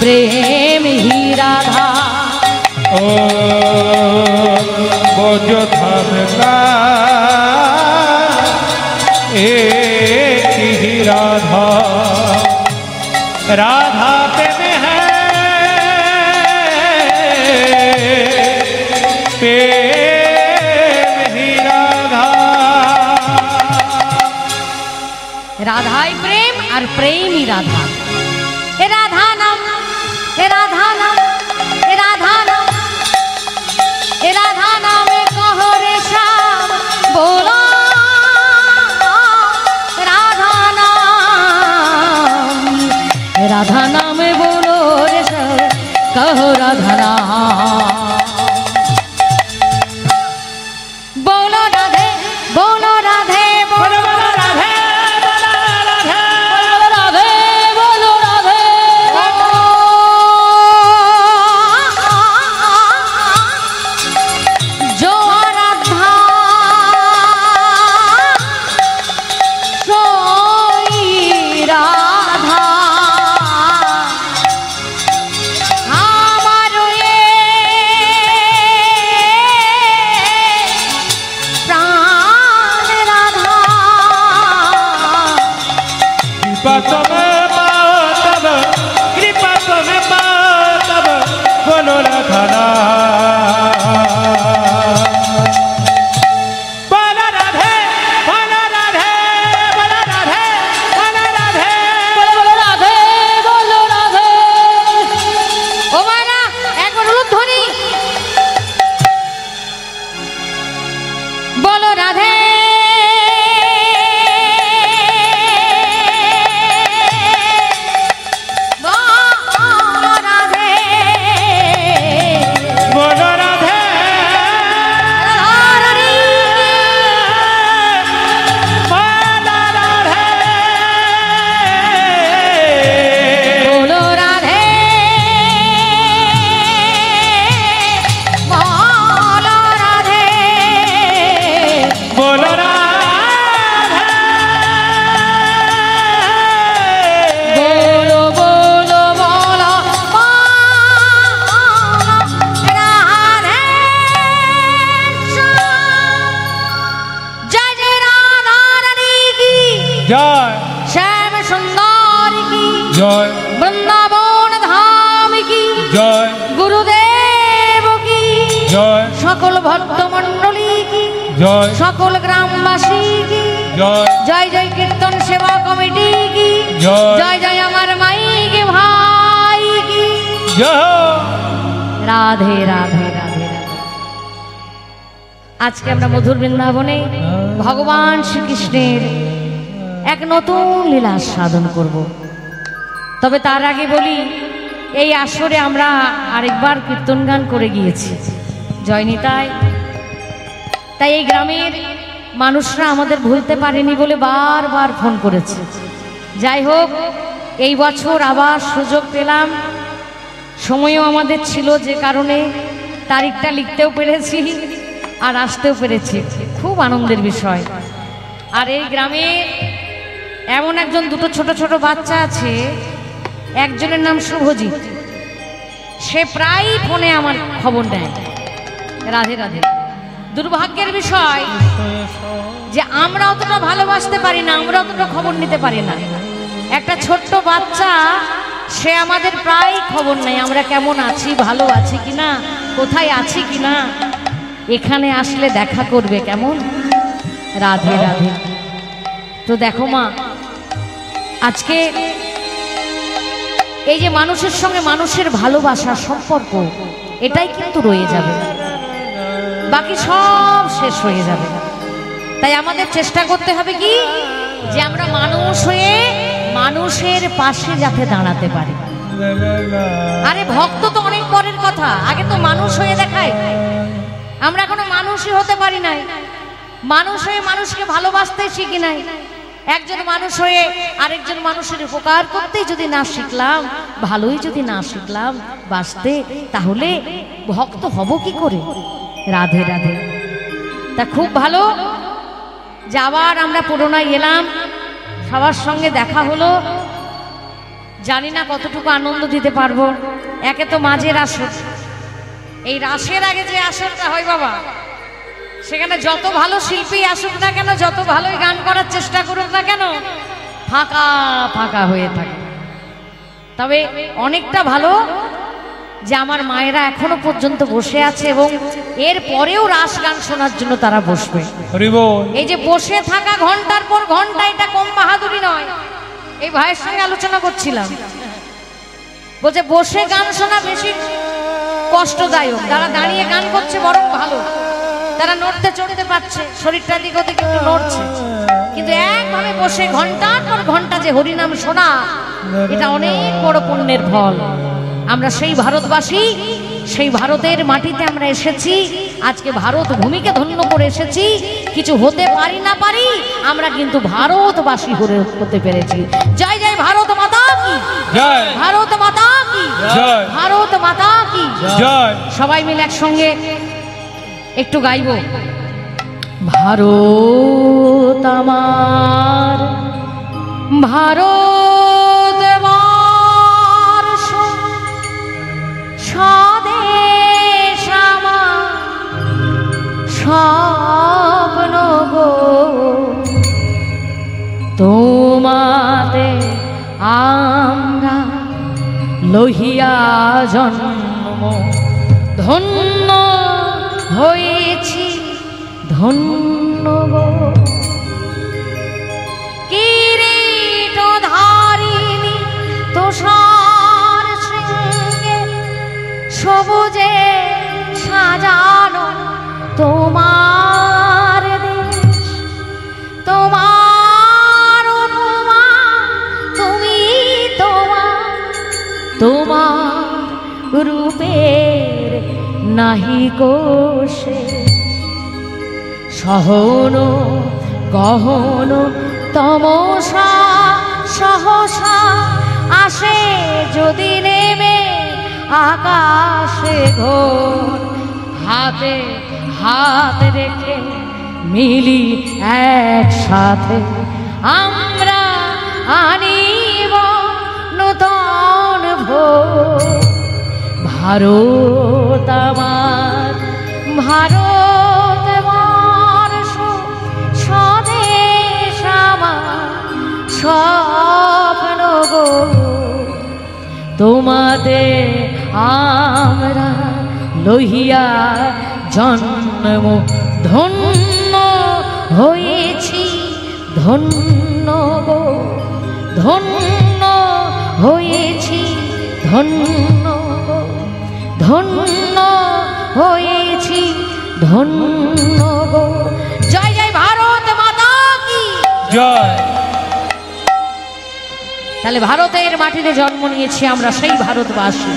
प्रेम ही राधा। ओ वो जो धाम का एक ही राधा राधा प्रेम है प्रेम ही राधा राधाई प्रेम और प्रेम ही राधा। हे राधा नाम हे राधा नाम हे राधा नाम हे राधा नाम कहो रे श्याम बोलो राधा नाम हे राधा नाम बोलो रे श्याम कहो राधा नाम। बोलो राधे बोलो राधे बोलो बोलो राधे बोलो राधे बोलो राधे बोलो राधे जो आराधा सोई राधा রাধানা বলো রাধে বলো রাধে বলো রাধে বলো রাধে বলো রাধে বলো রাধে। ও মানা একবার হলুদ ধ্বনি বলো রাধে বলো রাধে বলো রাধে বলো রাধে বলো রাধে বলো রাধে বলো বলো বলো রাধে জয় জয় রাধা রানী কি জয় শ্যাম সুন্দর কি জয় বৃন্দাবন ধাম কি জয় গুরুদেব কি জয় সকল ভক্তমণ্ডলী কি জয় সকল গ্রামবাসী কি জয় জয় জয় কীর্তন সেবা কমিটি কি জয় জয় জয় আমার মাইকে ভাই কি জয় রাধে রাধে রাধে রাধে। আজকে আমরা মধুর বৃন্দাবনে ভগবান শ্রীকৃষ্ণের এক নতুন লীলা সাধন করব। তবে তার আগে বলি, এই আসরে আমরা আরেকবার কীর্তন গান করে গিয়েছি জয়নিতায়। তাই এই গ্রামের মানুষরা আমাদের ভুলতে পারেনি বলে বারবার ফোন করেছে। যাই হোক, এই বছর আবার সুযোগ পেলাম, সময়ও আমাদের ছিল, যে কারণে তারিখটা লিখতেও পেরেছি আর আসতেও পেরেছি। খুব আনন্দের বিষয়। আর এই গ্রামে এমন একজন দুটো ছোট ছোট বাচ্চা আছে, একজনের নাম শুভজিৎ। সে প্রায় ফোনে আমার খবর নেয়। রাধে রাধে। দুর্ভাগ্যের বিষয় যে আমরা অতটা ভালোবাসতে পারি না, আমরা অতটা খবর নিতে পারি না। একটা ছোট্ট বাচ্চা, সে আমাদের প্রায় খবর নেয়, আমরা কেমন আছি, ভালো আছি কিনা, কোথায় আছি কিনা, এখানে আসলে দেখা করবে কেমন। রাধে রাধে। তো দেখো মা, আজকে এই যে মানুষের সঙ্গে মানুষের ভালোবাসার সম্পর্ক, এটাই কিন্তু রয়ে যাবে, বাকি সব শেষ হয়ে যাবে। তাই আমাদের চেষ্টা করতে হবে কি, যে আমরা মানুষ হয়ে মানুষের পাশে যাতে দাঁড়াতে পারি। আরে ভক্ত তো অনেক পরের কথা, আগে তো মানুষ হয়ে দেখায়। আমরা এখনো মানুষই হতে পারি নাই। মানুষ হয়ে মানুষকে ভালোবাসতে শিখি নাই। একজন মানুষ হয়ে আরেকজন মানুষের উপকার করতেই যদি না শিখলাম, ভালোই যদি না শিখলাম বাঁচতে, তাহলে ভক্ত হব কি করে। রাধে রাধে। তা খুব ভালো যে আবার আমরা পুরোনায় এলাম, সবার সঙ্গে দেখা হলো। জানি না কতটুকু আনন্দ দিতে পারবো। একে তো মাঝের আসর, এই রাসের আগে যে আসরটা হয় বাবা, সেখানে যত ভালো শিল্পী আসুক না কেন, যত ভালোই গান করার চেষ্টা করুক না কেন, ফাঁকা ফাঁকা হয়ে থাকে। তবে অনেকটা ভালো যে আমার মায়েরা এখনো পর্যন্ত বসে আছে এবং এর পরেও রাস গান শোনার জন্য তারা বসবে। এই যে বসে থাকা ঘন্টার পর ঘন্টা, এটা কম বাহাদুরি নয়। এই ভাইয়ের সঙ্গে আলোচনা করছিলাম, বলছে বসে গান শোনা বেশি কষ্টদায়ক। তারা দাঁড়িয়ে গান করছে বরং ভালো, তারা নড়তে চড়তে পারছে, শরীরটা দিক ওদিক একটু নড়ছে, কিন্তু একভাবে বসে ঘন্টার পর ঘন্টা যে হরিনাম শোনা, এটা অনেক বড় পুণ্যের ফল। আমরা সেই ভারতবাসী, সেই ভারতের মাটিতে আমরা এসেছি। আজকে ভারত ভূমিকে ধন্য করে এসেছি। কিছু হতে পারি না পারি, আমরা কিন্তু ভারতবাসী হতে পেরেছি। জয় জয় ভারত মাতা কি জয়, ভারত মাতা কি জয়, ভারত মাতা কি জয়। সবাই মিলে একসঙ্গে একটু গাইব। ভারত আমার, ভারত বর্ষ, স্বদেশ আমার স্বপ্ন গো, তোমাতে আমরা লহিয়া জন্ম ধন্য হয়েছি ধন্য গো কিরীটধারিণী তুষার শৃঙ্গে সবুজে সাজানো তোমার দেশ তোমার উপমা তুমি তোমার রূপের নাহি কোষে সহন গহন তমসা সহসা আসে যদি নেমে আকাশে ঘোর হাতে হাত রেখে মিলি একসাথে আমরা আনিব নূতন ভোর ভারত আমার ভারত বর্ষ স্বদেশ আমার স্বপ্ন গো তোমাদের আমরা লইয়া জন্ম ধন্য হয়েছি ধন্য গো ধন্য হয়েছি ধন্য গো ধন্য হয়েছি ধন্য গো জয় জয় ভারত মাতা কি জয়। তাহলে ভারতের মাটিতে জন্ম নিয়েছি আমরা, সেই ভারতবাসী।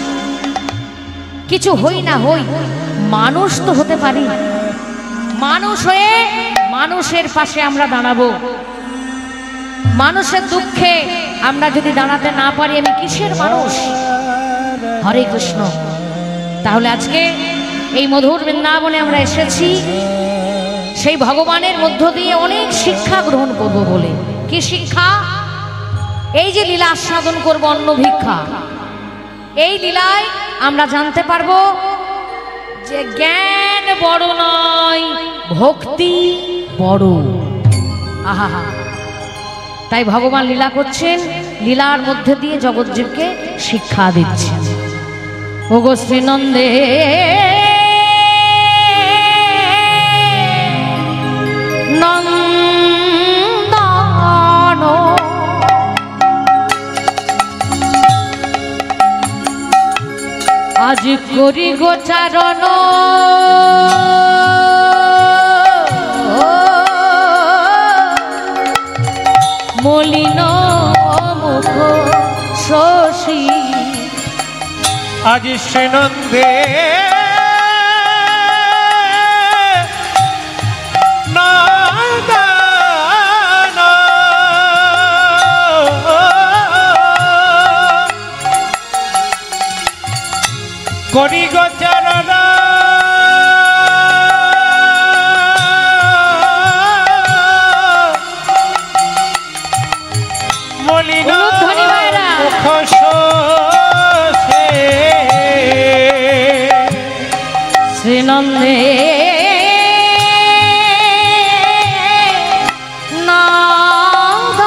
কিছু হই না হই, মানুষ তো হতে পারি। মানুষ হয়ে মানুষের পাশে আমরা দাঁড়াবো। মানুষের দুঃখে আমরা যদি দাঁড়াতে না পারি, আমি কিসের মানুষ? হরে কৃষ্ণ। তাহলে আজকে এই মধুর বৃন্দাবনে আমরা এসেছি সেই ভগবানের মধ্য দিয়ে অনেক শিক্ষা গ্রহণ করব বলে। কি শিক্ষা? এই যে লীলা আস্বাদন করব, অন্ন ভিক্ষা, এই লীলায় আমরা জানতে পারবো যে জ্ঞান বড় নয়, ভক্তি বড়। আহা, তাই ভগবান লীলা করছেন, লীলার মধ্যে দিয়ে জগৎজীবকে শিক্ষা দিচ্ছেন। ওগো শ্রীনন্দে নন্দন আজ করি গোচারণ মলিন মুখ শশী আজ শ্রীনন্দে নন্দন করি গোচরণ মলিন মুখ শ্রীনন্দে নন্দন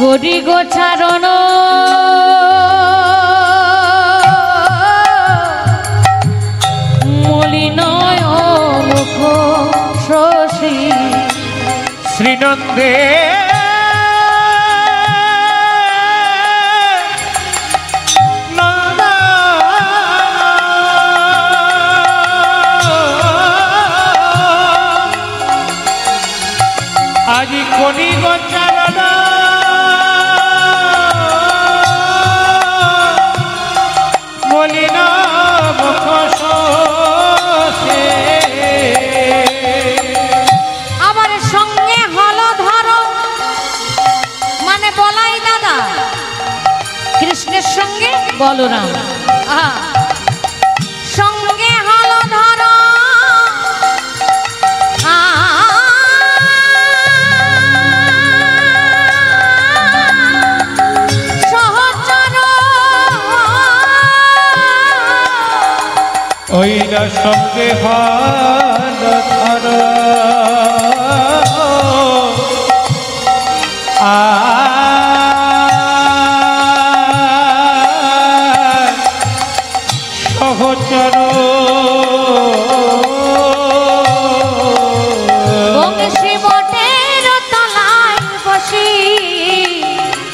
করি গোচারণ মলিনয় মুখ শশী শ্রীনন্দে আজি করি গোচারণ মলিন মুখ শোষে আবার সঙ্গে হলধর মানে বলাই দাদা, কৃষ্ণের সঙ্গে বলরাম। সঙ্গে হলধর ওইরা সঙ্গে হলধর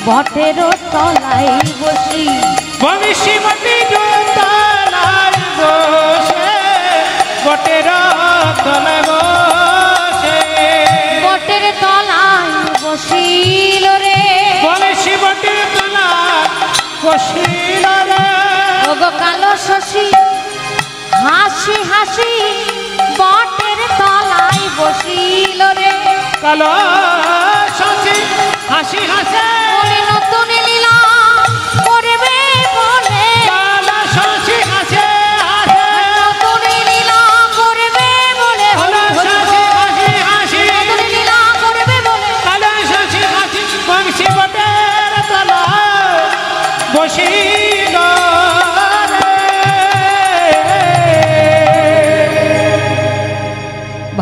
বটের তলায় বসি, বংশী বটের তলায় বসে, বটের তলায় বসে, বটের তলায় বসিল রে, বংশী বটের তলায় বসিল রে, ওগো কালো শশী হাসি হাসি বটের তলায় বসিল রে, কালো শশী হাসি হাসে, ওরে নতুন লীলা করবে বলে, কালো শশী হাসে হাসে, নতুন লীলা করবে বলে, কালো শশী হাসি হাসি, নতুন লীলা করবে বলে, কালো শশী হাসি, বংশী বটের তলায় বসিল রে।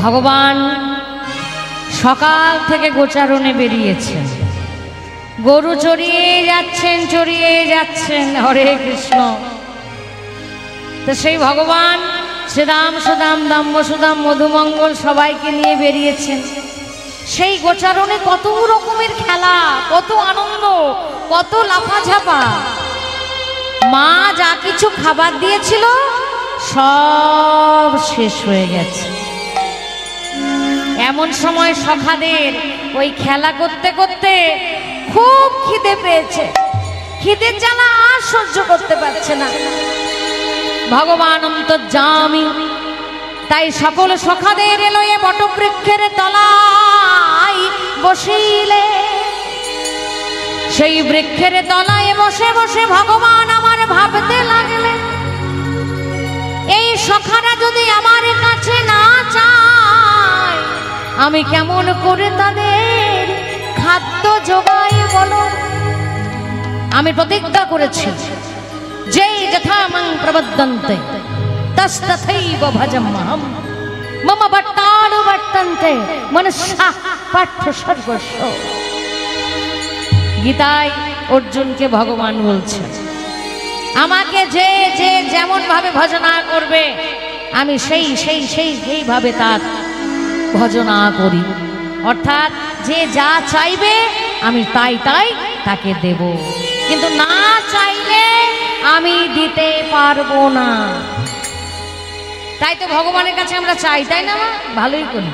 ভগবান সকাল থেকে গোচারণে বেরিয়েছেন, গরু চড়িয়ে যাচ্ছেন, হরে কৃষ্ণ। তো সেই ভগবান শ্রীরাম সুদাম দাম্য সুদাম মধুমঙ্গল সবাইকে নিয়ে বেরিয়েছেন। সেই গোচারণে কত রকমের খেলা, কত আনন্দ, কত লাফাঝাপা। মা যা কিছু খাবার দিয়েছিল সব শেষ হয়ে গেছে। এমন সময় সখাদের ওই খেলা করতে করতে খুব খিদে পেয়েছে, খিদের জ্বালা আর সহ্য করতে পারছে না। ভগবান অন্তর্যামী তাই সকল সখাদের এলো এ বটবৃক্ষের তলায় বসিলে। সেই বৃক্ষের তলায় বসে বসে ভগবান আমার ভাবতে লাগলেন, এই সখারা যদি আমার কাছে না চায় আমি কেমন করে তাদের খাদ্য যোগাই বলো। আমি প্রতিজ্ঞা করেছি, যেই যথা মাং প্রবদ্ধন্তে তস্তথৈব ভজম্যহম, মম বট্টাণু বর্তন্তে মনুষ্যাঃ পার্থ সর্বস্ব। গীতায় অর্জুনকে ভগবান বলছেন, আমাকে যে যে যেমন ভাবে ভজনা করবে আমি সেইভাবে তার ভজনা করি। অর্থাৎ যে যা চাইবে আমি তাই তাকে দেব, কিন্তু না চাইলে আমি দিতে পারবো না। তাই তো ভগবানের কাছে আমরা চাই, তাই না? ভালোই করি।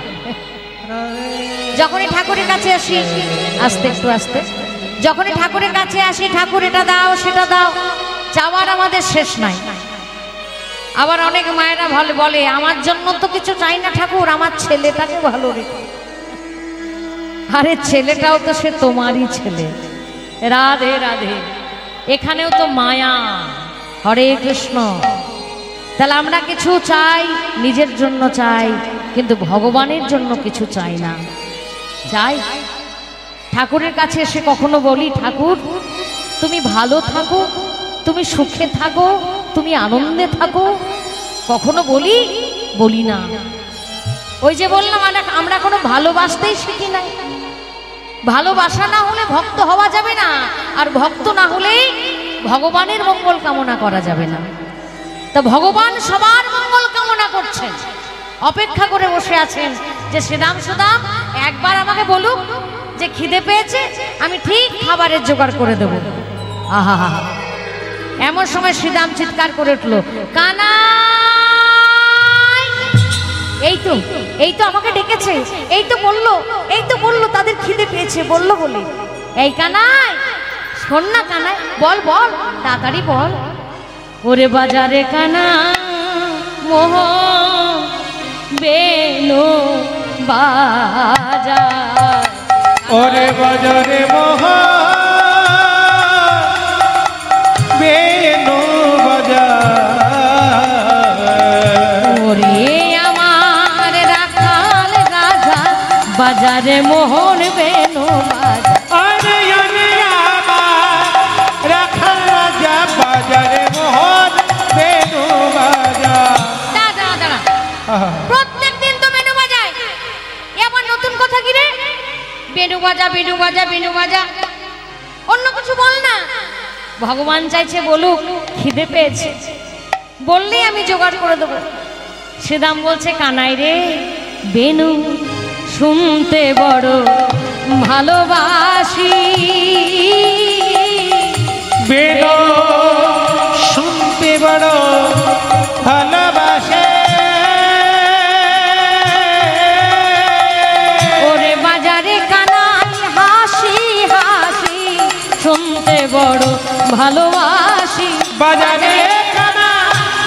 যখনই ঠাকুরের কাছে আসি, আস্তে একটু আস্তে, যখনই ঠাকুরের কাছে আসি, ঠাকুর এটা দাও সেটা দাও, চাওয়ার আমাদের শেষ নাই। আবার অনেক মায়েরা ভালো বলে, আমার জন্য তো কিছু চাই না ঠাকুর, আমার ছেলেটাকে ভালো রেখো। আরে ছেলেটাও তো সে তোমারই ছেলে। রাধে রাধে, এখানেও তো মায়া। হরে কৃষ্ণ। তাহলে আমরা কিছু চাই, নিজের জন্য চাই, কিন্তু ভগবানের জন্য কিছু চাই না। চাই ঠাকুরের কাছে এসে কখনো বলি, ঠাকুর তুমি ভালো থাকো, তুমি সুখে থাকো, তুমি আনন্দে থাকো? কখনো বলি না। ওই যে বললাম, আমরা কোনো ভালোবাসতেই শিখি নাই। ভালোবাসা না হলে ভক্ত হওয়া যাবে না, আর ভক্ত না হলেই ভগবানের মঙ্গল কামনা করা যাবে না। তা ভগবান সবার মঙ্গল কামনা করছেন, অপেক্ষা করে বসে আছেন যে শ্রীরাম সুদাম একবার আমাকে বলুক যে খিদে পেয়েছে, আমি ঠিক খাবারের জোগাড় করে দেব। আহা, এমন সময় শ্রীরাম চিৎকার করে উঠলো, কানাই! এই তো আমাকে ডেকেছে, এই তো বললো তাদের খিদে পেয়েছে, বললো বলে। এই কানাই, শোন না কানাই, বল তাড়াতাড়ি বল। ওরে বাজারে কানা মোহ বেনো বাজার, ওরে বাজারে মোহ বেনো বাজার, ওরে আমার রাখাল রাজা বাজারে মোহন বেনো বাজার, আরে আমার রাখাল রাজা বাজারে মোহন বেনো বাজার। দাঁড়া, প্রত্যেক দিন তো বেনু বাজায়, এবার নতুন কথা কি রে? বেনু বাজা, অন্য কিছু বল না। ভগবান চাইছে বলুক খিদে পেয়েছে, বললেই আমি জোগাড় করে দেবো। শ্রীরাম বলছে, কানাই রে, বেনু শুনতে বড় ভালোবাসি, শুনতে বড় ভালোবাসি। বাজারে কানা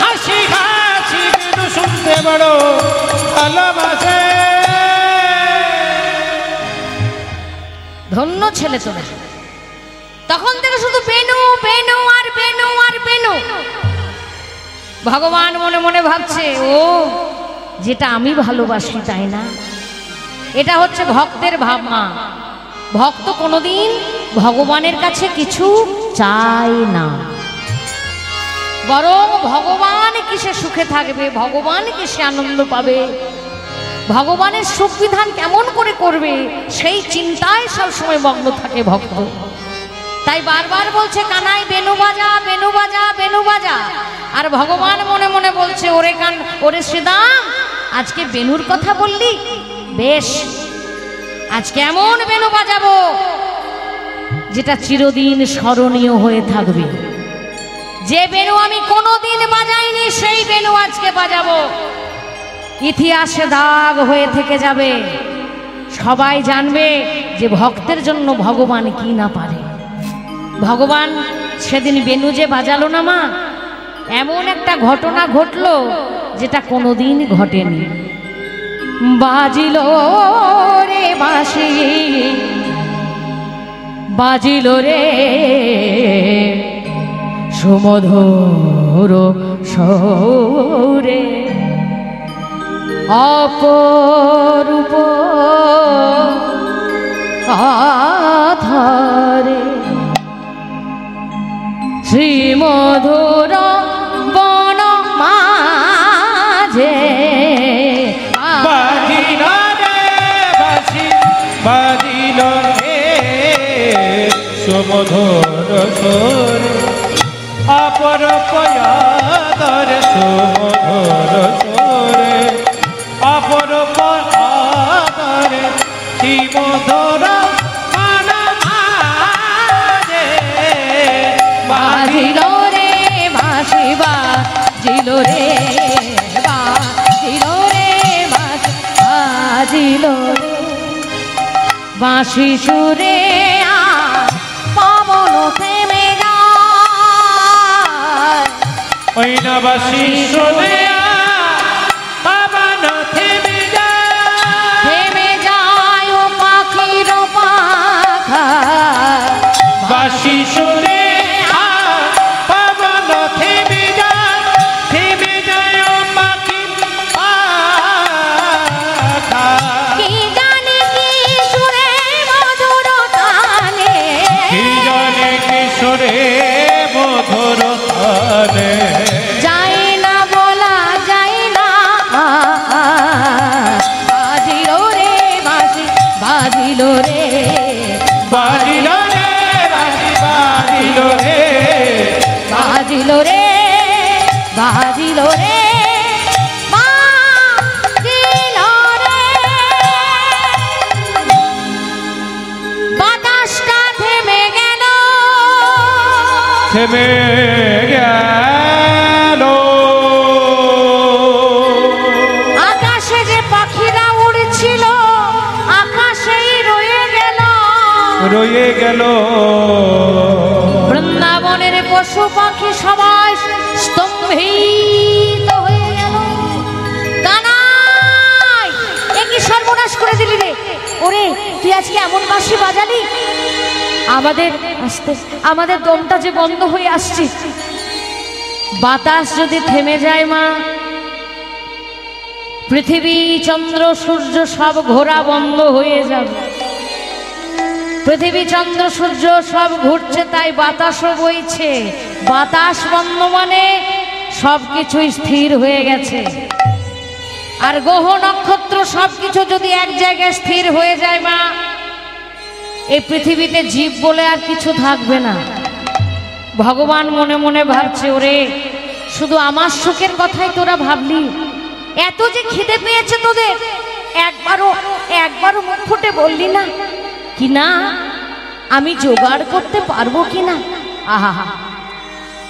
হাসি হাসি বেনু শুনতে বড় ভালোবাসে। ধন্য ছেলে তোরা, তখন থেকে শুধু বেনু বেনু আর বেনু আর বেনু। ভগবান মনে মনে ভাবছে, ও যেটা আমি ভালোবাসি তাই না? এটা হচ্ছে ভক্তের ভাবনা। ভক্ত কোনোদিন ভগবানের কাছে কিছু চায় না, বরং ভগবান কিসে সুখে থাকবে, ভগবান কিসে আনন্দ পাবে, ভগবানের সুখ বিধান কেমন করে করবে, সেই চিন্তায় সবসময় মগ্ন থাকে ভক্ত। তাই বারবার বলছে, কানাই বেনু বাজা বেনু বাজা বেনু বাজা। আর ভগবান মনে মনে বলছে, ওরে শ্রীদাম, আজকে বেনুর কথা বললি, বেশ আজকে এমন বেনু বাজাবো যেটা চিরদিন স্মরণীয় হয়ে থাকবে। যে বেনু আমি কোনোদিন বাজাইনি সেই বেনু আজকে বাজাবো, ইতিহাসে দাগ হয়ে থেকে যাবে। সবাই জানবে যে ভক্তের জন্য ভগবান কি না পারে। ভগবান সেদিন বেনু যে বাজালো না মা, এমন একটা ঘটনা ঘটলো যেটা কোনোদিন ঘটেনি। বাজিল রে বাঁশি, বাজিল রে সুমধুর সৌরে, অপরূপ আধারে শ্রীমধুর বন মাঝে। বাজিল রে বাঁশি বাজিল রে সুমধুর সুরে, অপরূপ আধারে সুমধুর সুরে, অপরূপ আধারে শ্রীমধুর বন মাঝে। বাজিল রে বাঁশি, বাজিল রে বাজিল রে বাজিল রে বাঁশি সুরে পবন থেমে যায়। ওই না বাঁশি সুরে পবন থেমে যায়, থেমে যায় ও পাখির পাখা। বাঁশি সুরে পবন থেমে যায়, থেমে যায় ও পাখি পাখা। কি জানি কি সুরে মধুর তানে, কি জানে কিশোরে মধুর তানে, যাই না বলা যায় না। বাজিল রে বাঁশি, বাজিল রে বাজিল রে বাঁশি বাজিল রে, বাজিল রে বাজিল রে বাজিল রে। বাতাসটা থেমে গেল, থেমে গেল। আকাশে যে পাখিরা উড়ছিল আকাশেই রয়ে গেল। রয়ে গেল বৃন্দাবনের পশু পাখি সবাই স্তম্ভিত হয়ে গেল। কানাই, এ কি সর্বনাশ করে দিলি রে? ওরে তুই আজকে এমন বাঁশি বাজালি, আমাদের দমটা যে বন্ধ হয়ে আসছে। বাতাস যদি থেমে যায় মা, পৃথিবী চন্দ্র সূর্য সব ঘোরা বন্ধ হয়ে যাবে। পৃথিবী চন্দ্র সূর্য সব ঘুরছে, তাই বাতাসও বইছে। বাতাস বন্ধ মানে সবকিছুই স্থির হয়ে গেছে। আর গ্রহ নক্ষত্র সবকিছু যদি এক জায়গায় স্থির হয়ে যায় মা, এই পৃথিবীতে জীব বলে আর কিছু থাকবে না। ভগবান মনে মনে ভাবছে, ওরে শুধু আমার সুখের কথাই তোরা ভাবলি? এত যে খিদে পেয়েছে তোদের, একবারও মুখ ফুটে বললি না কি না আমি জোগাড় করতে পারবো কিনা? আহা,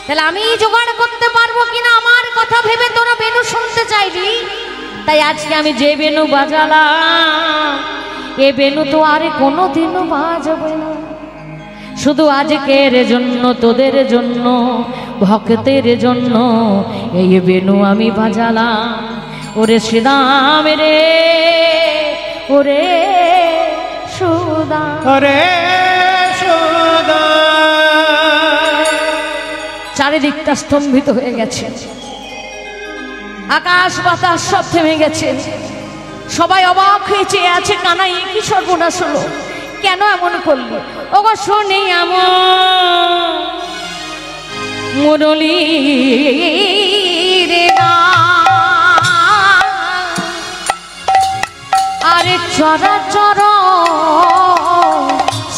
তাহলে আমি জোগাড় করতে পারবো কিনা আমার কথা ভেবে তোরা বেনু শুনতে চাইলি। তাই আজকে আমি যে বেনু বাজালাম, এ বেনু তো আরে কোনোদিনও বাজাবে না। শুধু আজকের জন্য, তোদের জন্য, ভক্তের জন্য এই বেনু আমি বাজালাম। ওরে শ্রীদাম রে, ওরে সুদাম, ওরে সুদাম। চারিদিকটা স্তম্ভিত হয়ে গেছে, আকাশ বাতাস সব থেমে গেছে। সবাই অবাক হয়ে চেয়ে আছে, কানাই কি সর্বনাশ হলো, কেন এমন করলো? ওগো শুনি এমন মুরলী রে না, আরে চরাচর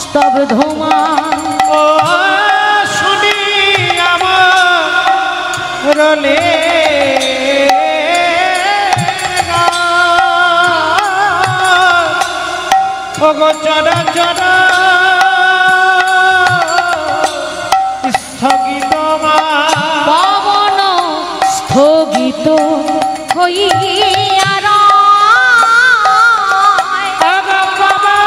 স্তব্ধ মা। ও শুনি আমার রলে ওগো চরা চরা স্থগিত মা। পবন স্থগিত হইয়া রয়, ওগো পবন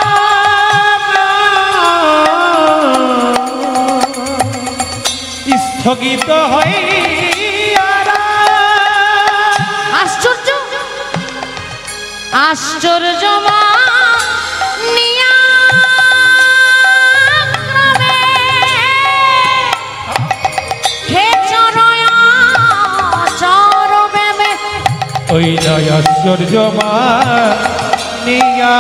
স্থগিত হইয়া রয়। আশ্চর্য আশ্চর্য মা নিয়া ক্রমে হে চরয়া চরবে। ওই নয় আশ্চর্য মা নিয়া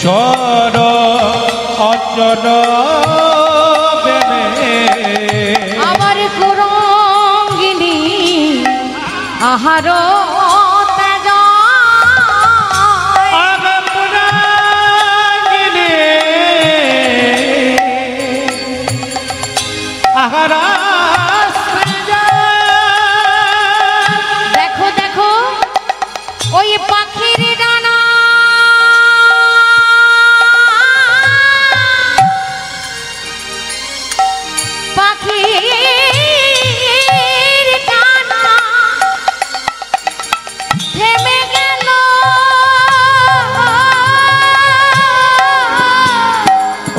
চর অচর আবার কুরঙ্গিনী আহার তেজ আহারা। দেখো দেখো ওই পাখির ডানা, পাখির ডানা থেমে গেল।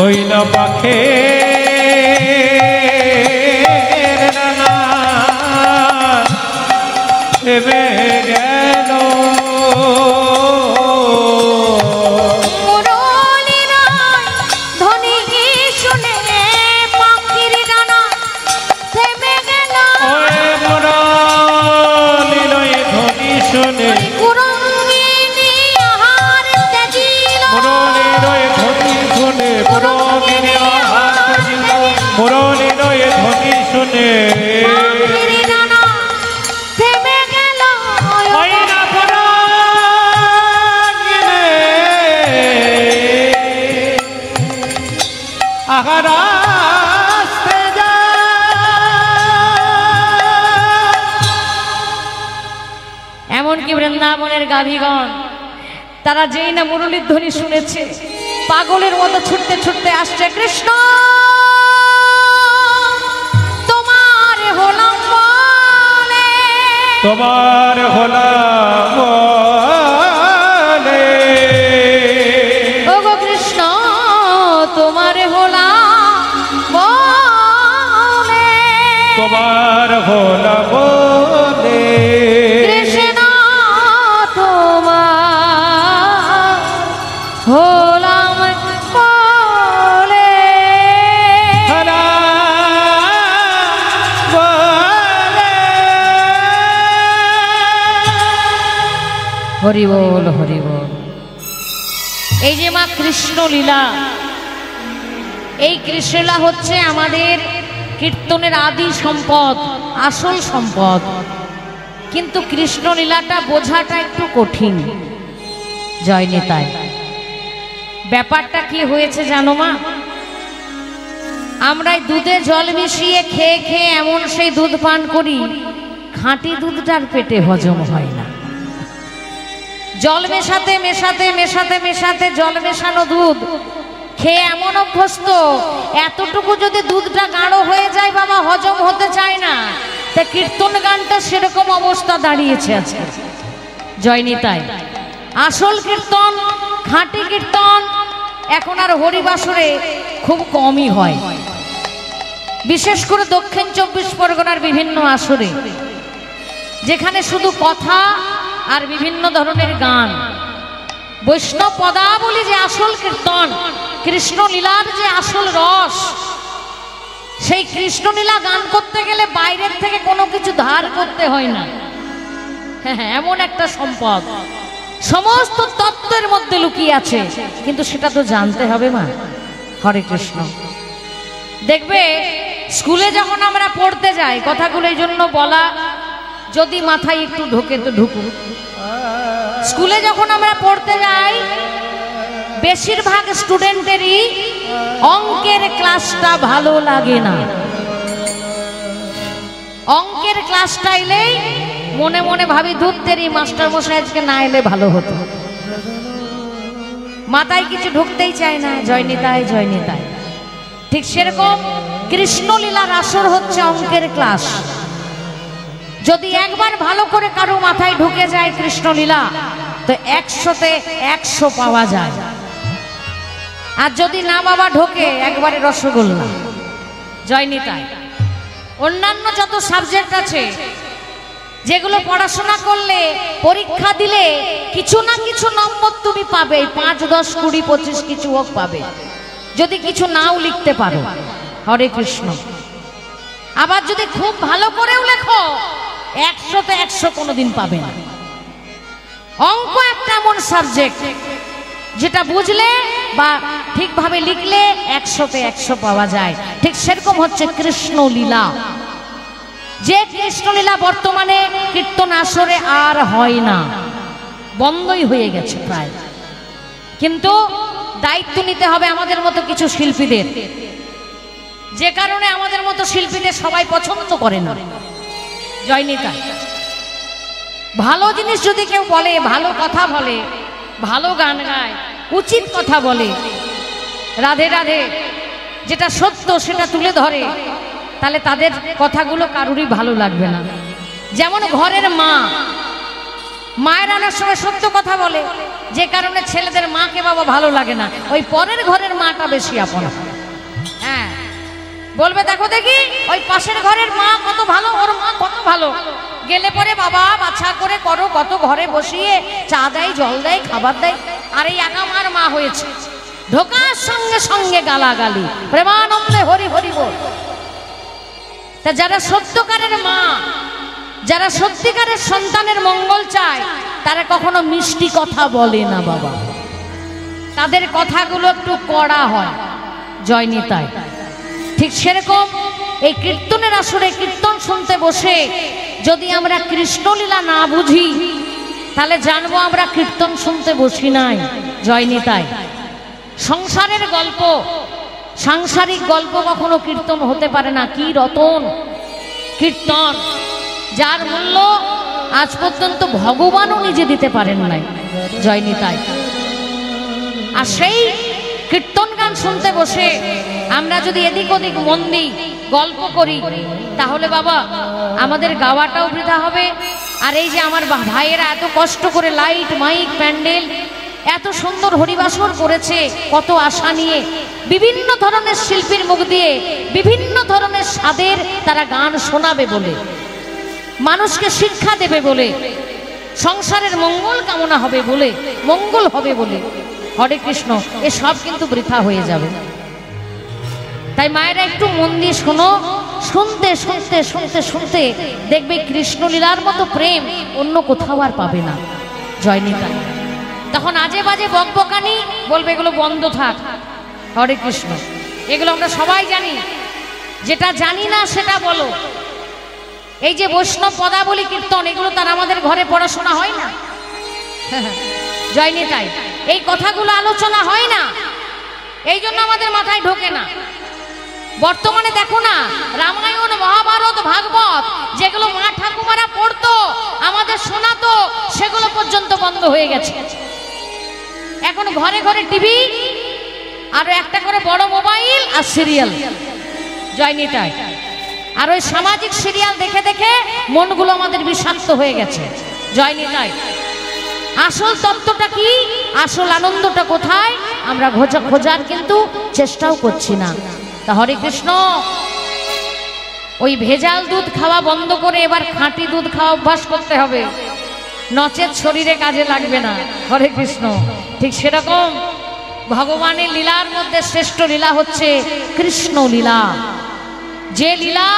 ওই না পাখে থেমে গেল। মুরলীর ধ্বনি শুনে পাখির ডানা থেমে গেল। ওই মুরলীর ধ্বনি শুনে, কুরঙ্গিনী আহার ত্যাজিল। মুরলীর ধ্বনি শুনে, মুরলীর আহার ত্যাজিল। মুরলীর ধ্বনি শুনে পাখির ডানা থেমে গেল। ওই না পুরাণে আহারা আসতে যায়। এমনকি বৃন্দাবনের গাভীগণ তারা যেই না মুরলীর ধ্বনি শুনেছে, পাগলের মতো ছুটতে ছুটতে আসছে। কৃষ্ণ তোমার হলাম বলে, তোমার হলাম বলে। ওগো কৃষ্ণ তোমার হলাম বলে, তোমার হলাম বলে। কৃষ্ণ তোমার হলাম বলে। হলাম বলে। হরি বল হরি বল। এই যে মা কৃষ্ণ লীলা, এই কৃষ্ণলীলা হচ্ছে আমাদের কীর্তনের আদি সম্পদ, আসল সম্পদ। কিন্তু কৃষ্ণ লীলাটা বোঝাটা একটু কঠিন। জয় নিতাই। ব্যাপারটা কি হয়েছে জানো মা? আমরা দুধে জল মিশিয়ে খেয়ে খেয়ে এমন সেই দুধ পান করি, খাঁটি দুধটার পেটে হজম হয় না। জল মেশাতে মেশাতে মেশাতে মেশাতে জল মেশানো দুধ খেয়ে এমন অভ্যস্ত, এতটুকু যদি দুধটা গাঢ় হয়ে যায় বাবা, হজম হতে চায় না। তা কীর্তন গানটা সেরকম অবস্থা দাঁড়িয়েছে আজকে। জয় নিতাই। আসল কীর্তন, খাঁটি কীর্তন এখন আর হরিবাসরে খুব কমই হয়, বিশেষ করে দক্ষিণ 24 পরগনার বিভিন্ন আসরে, যেখানে শুধু কথা আর বিভিন্ন ধরনের গান। বৈষ্ণব পদাবলী যে আসল কীর্তন, কৃষ্ণ লীলার যে আসল রস, সেই কৃষ্ণলীলা গান করতে গেলে বাইরের থেকে কোনো কিছু ধার করতে হয় না। হ্যাঁ, এমন একটা সম্পদ সমস্ত তত্ত্বের মধ্যে লুকিয়ে আছে, কিন্তু সেটা তো জানতে হবে মা। হরে কৃষ্ণ। দেখবে স্কুলে যখন আমরা পড়তে যাই, কথাগুলো এই জন্য বলা, যদি মাথায় একটু ঢোকে তো ঢুকুক। স্কুলে যখন আমরা পড়তে যাই, বেশিরভাগ স্টুডেন্টেরই অঙ্কের ক্লাসটা ভালো লাগে না। অঙ্কের ক্লাসটা এলেই মনে মনে ভাবি, দূর তেরি মাস্টার মশাই আজকে না এলে ভালো হতো। মাথায় কিছু ঢুকতেই চায় না, জয় নিতাই জয় নিতাই। ঠিক সেরকম কৃষ্ণলীলার আসর হচ্ছে অঙ্কের ক্লাস। যদি একবার ভালো করে কারো মাথায় ঢুকে যায় কৃষ্ণলীলা, তো 100-তে 100 পাওয়া যায়। আর যদি না বাবা ঢোকে, একবারে রসগোল্লা। জয় নিতাই। অন্যান্য যত সাবজেক্ট আছে, যেগুলো পড়াশোনা করলে, পরীক্ষা দিলে কিছু না কিছু নম্বর তুমি পাবে, 5, 10, 20, 25 কিছু হোক পাবে, যদি কিছু নাও লিখতে পারো। হরে কৃষ্ণ। আবার যদি খুব ভালো করেও লেখো, 100-তে 100 কোনোদিন পাবে না। অঙ্ক একটা এমন সাবজেক্ট, যেটা বুঝলে বা ঠিকভাবে লিখলে 100-তে 100 পাওয়া যায়। ঠিক সেরকম হচ্ছে কৃষ্ণলীলা। যে কৃষ্ণলীলা বর্তমানে কীর্তন আসরে আর হয় না, বন্ধই হয়ে গেছে প্রায়। কিন্তু দায়িত্ব নিতে হবে আমাদের মতো কিছু শিল্পীদের, যে কারণে আমাদের মতো শিল্পীদের সবাই পছন্দ করে না। জয় নিতাই। ভালো জিনিস যদি কেউ বলে, ভালো কথা বলে, ভালো গান গায়, উচিত কথা বলে, রাধে রাধে, যেটা সত্য সেটা তুলে ধরে, তাহলে তাদের কথাগুলো কারুরই ভালো লাগবে না। যেমন ঘরের মা, মায়ের অনেক সময় সত্য কথা বলে, যে কারণে ছেলেদের মাকে বাবা ভালো লাগে না, ওই পরের ঘরের মাটা বেশি আপন। হ্যাঁ, বলবে দেখো দেখি ওই পাশের ঘরের মা কত ভালো, ওর মা কত ভালো। গেলে পরে বাবা বাছা করে করো, কত ঘরে বসিয়ে চা দেয়, জল দেয়, খাবার দেয়। আর এই একামার মা হয়েছে, ঢোকার সঙ্গে সঙ্গে গালাগালি, প্রেমানন্দে হরি হরি বল। তা যারা সত্যকারের মা, যারা সত্যিকারের সন্তানের মঙ্গল চায়, তারা কখনো মিষ্টি কথা বলে না বাবা, তাদের কথাগুলো একটু কড়া হয়। জয় নিতাই। ঠিক সেরকম এই কীর্তনের আসরে কীর্তন শুনতে বসে যদি আমরা কৃষ্ণলীলা না বুঝি, তাহলে জানবো আমরা কীর্তন শুনতে বসি নাই। জয় নিতাই। সংসারের গল্প, সাংসারিক গল্প কখনো কীর্তন হতে পারে না। কি রতন কীর্তন, যার মূল্য আজ পর্যন্ত ভগবানও নিজে দিতে পারেন নাই। জয় নিতাই। আর সেই কীর্তন গান শুনতে বসে আমরা যদি এদিক ওদিক মন দিই, গল্প করি, তাহলে বাবা আমাদের গাওয়াটাও বৃথা হবে। আর এই যে আমার ভাইয়েরা এত কষ্ট করে লাইট, মাইক, প্যান্ডেল, এত সুন্দর হরিবাসর করেছে, কত আশা নিয়ে, বিভিন্ন ধরনের শিল্পীর মুখ দিয়ে বিভিন্ন ধরনের স্বাদের তারা গান শোনাবে বলে, মানুষকে শিক্ষা দেবে বলে, সংসারের মঙ্গল কামনা হবে বলে, মঙ্গল হবে বলে। হরে কৃষ্ণ। এসব কিন্তু বৃথা হয়ে যাবে। তাই মায়েরা একটু মন দিয়ে শোনো, শুনতে শুনতে শুনতে শুনতে দেখবে কৃষ্ণলীলার মতো প্রেম অন্য কোথাও আর পাবে না। জয় নিতাই। তখন আজে বাজে বকবকানি বলবে এগুলো বন্ধ থাক। হরে কৃষ্ণ। এগুলো আমরা সবাই জানি, যেটা জানি না সেটা বলো। এই যে বৈষ্ণব পদাবলী কীর্তন, এগুলো তার আমাদের ঘরে পড়াশোনা হয় না। জয় নিতাই। এই কথাগুলো আলোচনা হয় না, এই জন্য আমাদের মাথায় ঢোকে না। বর্তমানে দেখো না, রামায়ণ, মহাভারত, ভাগবত যেগুলো মা ঠাকুমারা পড়তো, আমাদের শোনাতো, সেগুলো পর্যন্ত বন্ধ হয়ে গেছে। এখন ঘরে ঘরে টিভি, আর একটা করে বড় মোবাইল আর সিরিয়াল। জয় নিতাই। আর ওই সামাজিক সিরিয়াল দেখে দেখে মনগুলো আমাদের বিষাক্ত হয়ে গেছে। জয় নিতাই। আসল তত্ত্বটা কি, আসল আনন্দটা কোথায় আমরা খোঁজার কিন্তু চেষ্টাও করছি না। তা হরে কৃষ্ণ, ওই ভেজাল দুধ খাওয়া বন্ধ করে এবার খাঁটি দুধ খাওয়া অভ্যাস করতে হবে, নচেত শরীরে কাজে লাগবে না। হরে কৃষ্ণ। ঠিক সেরকম ভগবানের লীলার মধ্যে শ্রেষ্ঠ লীলা হচ্ছে কৃষ্ণ লীলা। যে লীলা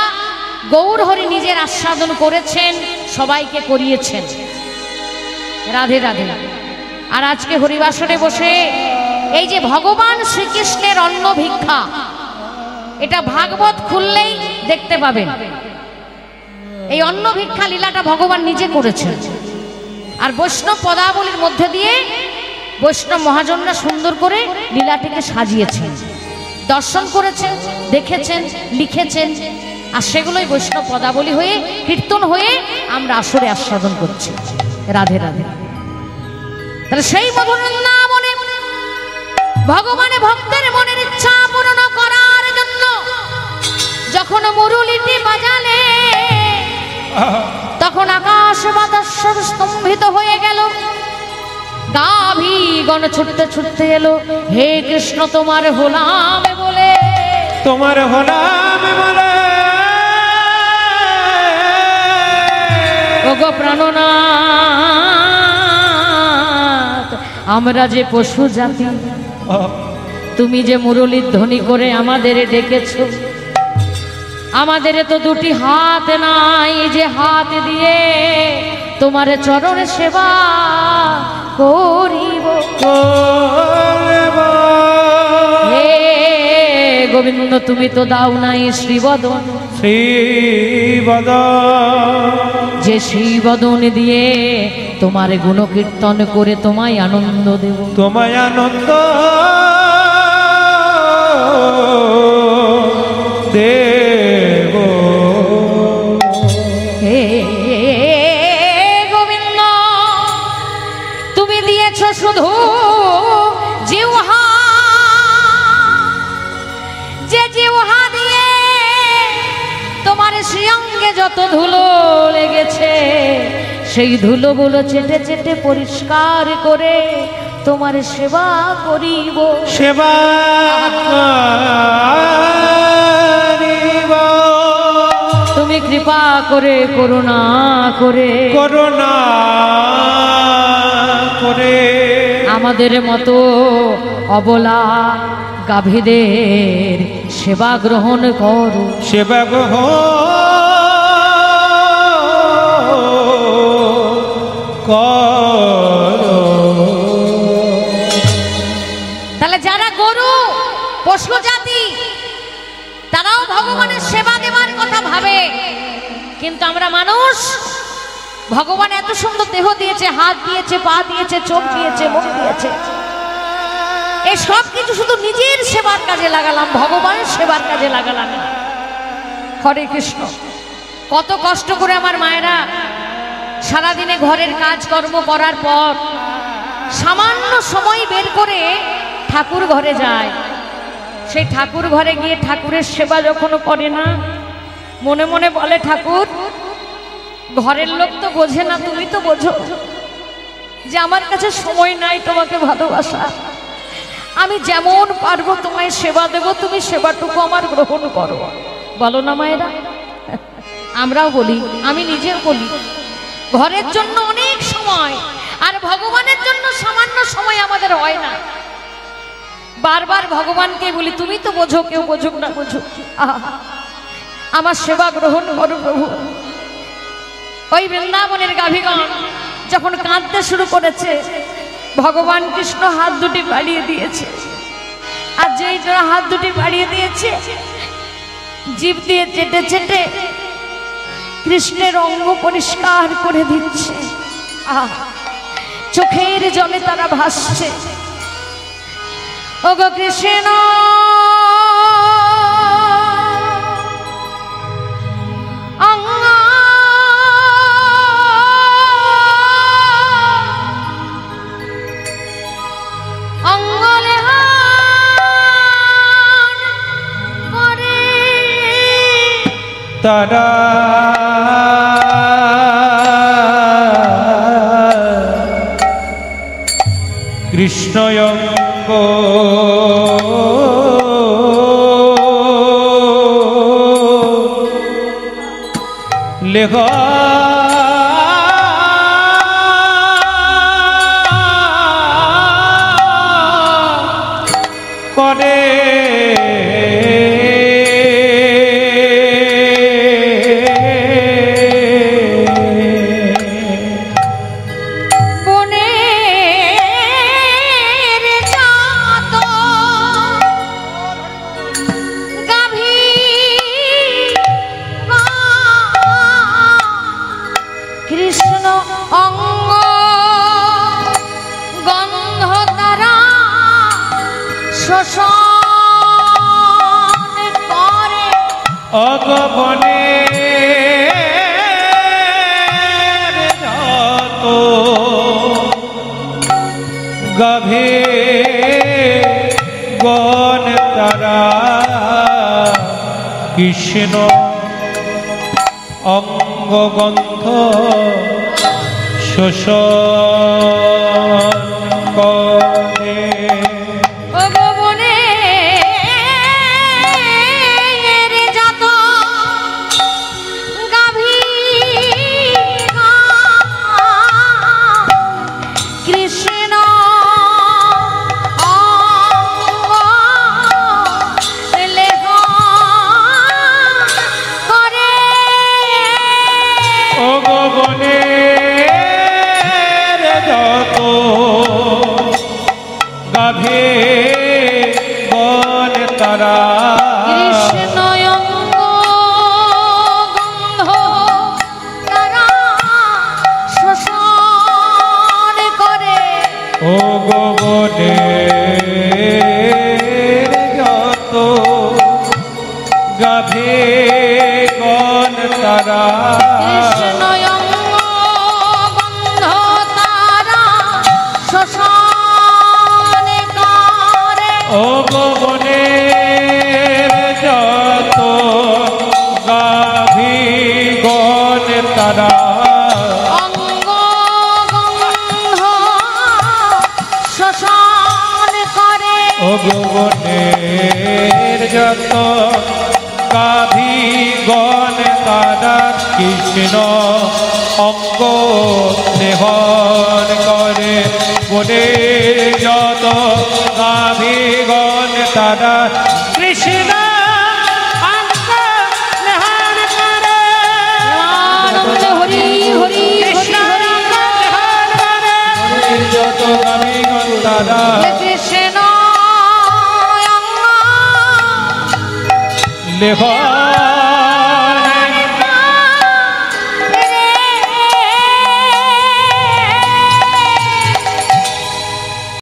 গৌর হরি নিজের আস্বাদন করেছেন, সবাইকে করিয়েছেন। রাধে রাধে। আর আজকে হরিবাসরে বসে এই যে ভগবান শ্রীকৃষ্ণের অন্ন ভিক্ষা, এটা ভাগবত খুললেই দেখতে পাবেন। এই অন্ন ভিক্ষা লীলাটা ভগবান নিজে করেছেন, আর বৈষ্ণব পদাবলীর মধ্যে দিয়ে বৈষ্ণব মহাজনরা সুন্দর করে লীলাটিকে সাজিয়েছেন, দর্শন করেছেন, দেখেছেন, লিখেছেন, আর সেগুলোই বৈষ্ণব পদাবলী হয়ে কীর্তন হয়ে আমরা আসরে আস্বাদন করছি। রাধে রাধে। তাহলে সেই মধুর বৃন্দাবনে ভগবানের ভক্তের মনের ইচ্ছা পূরণ করার জন্য যখন মুরুলিটি বাজালে, তখন আকাশ বাতাস সব স্তম্ভিত হয়ে গেল। গাভীগণ ছুটতে ছুটতে এলো, হে কৃষ্ণ তোমার হলাম বলে, তোমার হলাম বলে। ওগো প্রাণনাথ, আমরা যে পশু জাতি, তুমি যে মুরলীর ধ্বনি করে আমাদের ডেকেছো, আমাদের তো দুটি হাত নাই যে হাত দিয়ে তোমার চরণ সেবা করিব। হে গোবিন্দ, তুমি তো দাও নাই শ্রীবদন, যে শ্রীবদন দিয়ে তোমার গুণকীর্তন করে তোমায় আনন্দ দেব, তোমায় আনন্দ দেব। হে গোবিন্দ, তুমি দিয়েছ শুধু জিহ্বা, যে জিহ্বা দিয়ে তোমার শ্রীঅঙ্গে যত ধুলো লেগেছে, সেই ধুলোগুলো চেটে চেটে পরিষ্কার করে তোমার সেবা করিব, সেবা করিব। তুমি কৃপা করে করুণা করে, করুণা করে আমাদের মতো অবলা গাভীদের সেবা গ্রহণ করো, সেবা করো। তাহলে যারা গরু পশু জাতি, তারাও ভগবানের সেবা দেওয়ার কথা ভাবে, কিন্তু আমরা মানুষ, ভগবান এত সুন্দর দেহ দিয়েছে, হাত দিয়েছে, পা দিয়েছে, চোখ দিয়েছে, মুখ দিয়েছে, এই সব কিছু শুধু নিজের সেবার কাজে লাগালাম, ভগবানের সেবার কাজে লাগালাম না। হরে কৃষ্ণ। কত কষ্ট করে আমার মায়েরা সারাদিনে ঘরের কাজকর্ম করার পর সামান্য সময় বের করে ঠাকুর ঘরে যায়। সেই ঠাকুর ঘরে গিয়ে ঠাকুরের সেবা যখন করে না, মনে মনে বলে, ঠাকুর, ঘরের লোক তো বোঝে না, তুমি তো বোঝো যে আমার কাছে সময় নাই তোমাকে ভালোবাসা, আমি যেমন পারবো তোমায় সেবা দেব, তুমি সেবাটুকু আমার গ্রহণ করো। বলো না মায়েরা? আমরাও বলি, আমি নিজেও বলি, ঘরের জন্য অনেক সময়, আর ভগবানের জন্য সামান্য সময় আমাদের হয় না। বারবার ভগবানকে বলি, তুমি তো বোঝো, কেউ বোঝুক না বোঝুক, আমার সেবা গ্রহণ করো প্রভু। ওই বৃন্দাবনের গাভীগণ যখন কাঁদতে শুরু করেছে, ভগবান কৃষ্ণ হাত দুটি বাড়িয়ে দিয়েছে, আর যেই হাত দুটি বাড়িয়ে দিয়েছে, জিভ দিয়ে চেটে চেটে কৃষ্ণের অঙ্গ পরিষ্কার করে দিচ্ছে। চোখের জলে তারা ভাসছে। ওগো কৃষ্ণ, অঙ্গলে করে তারা কৃষ্ণয়ঙ্গ লেখ করে কৃষ্ণ অঙ্গ গন্ধ তারা শোষণ করে অগবনে যত গভে গণ তারা কৃষ্ণ অঙ্গগন্ধ শোষণ করে ভুবনে যত গাভীর কৃষ্ণ অঙ্গ লেখ করে অগবনে যত গাভে বন তারা কৃষ্ণ অঙ্গ গন্ধ তারা শোষণ করে অগবনে যত গাভে বন তারা কৃষ্ণ অঙ্গ গন্ধ তারা শোষণ করে অগবনে যত গাভী গণ তারা অঙ্গ গন্ধ শোষণ করে অগবনের যত গাভী গণ তারা কৃষ্ণ অঙ্গ দেহন করে বনে যত গাভী গণ তারা কৃষ্ণ অঙ্গ দেহন করে আনন্দে হরি হরি কৃষ্ণ হরি অঙ্গ দেহন করে বনের যত গাভী গণ তারা কৃষ্ণ অঙ্গ লেখ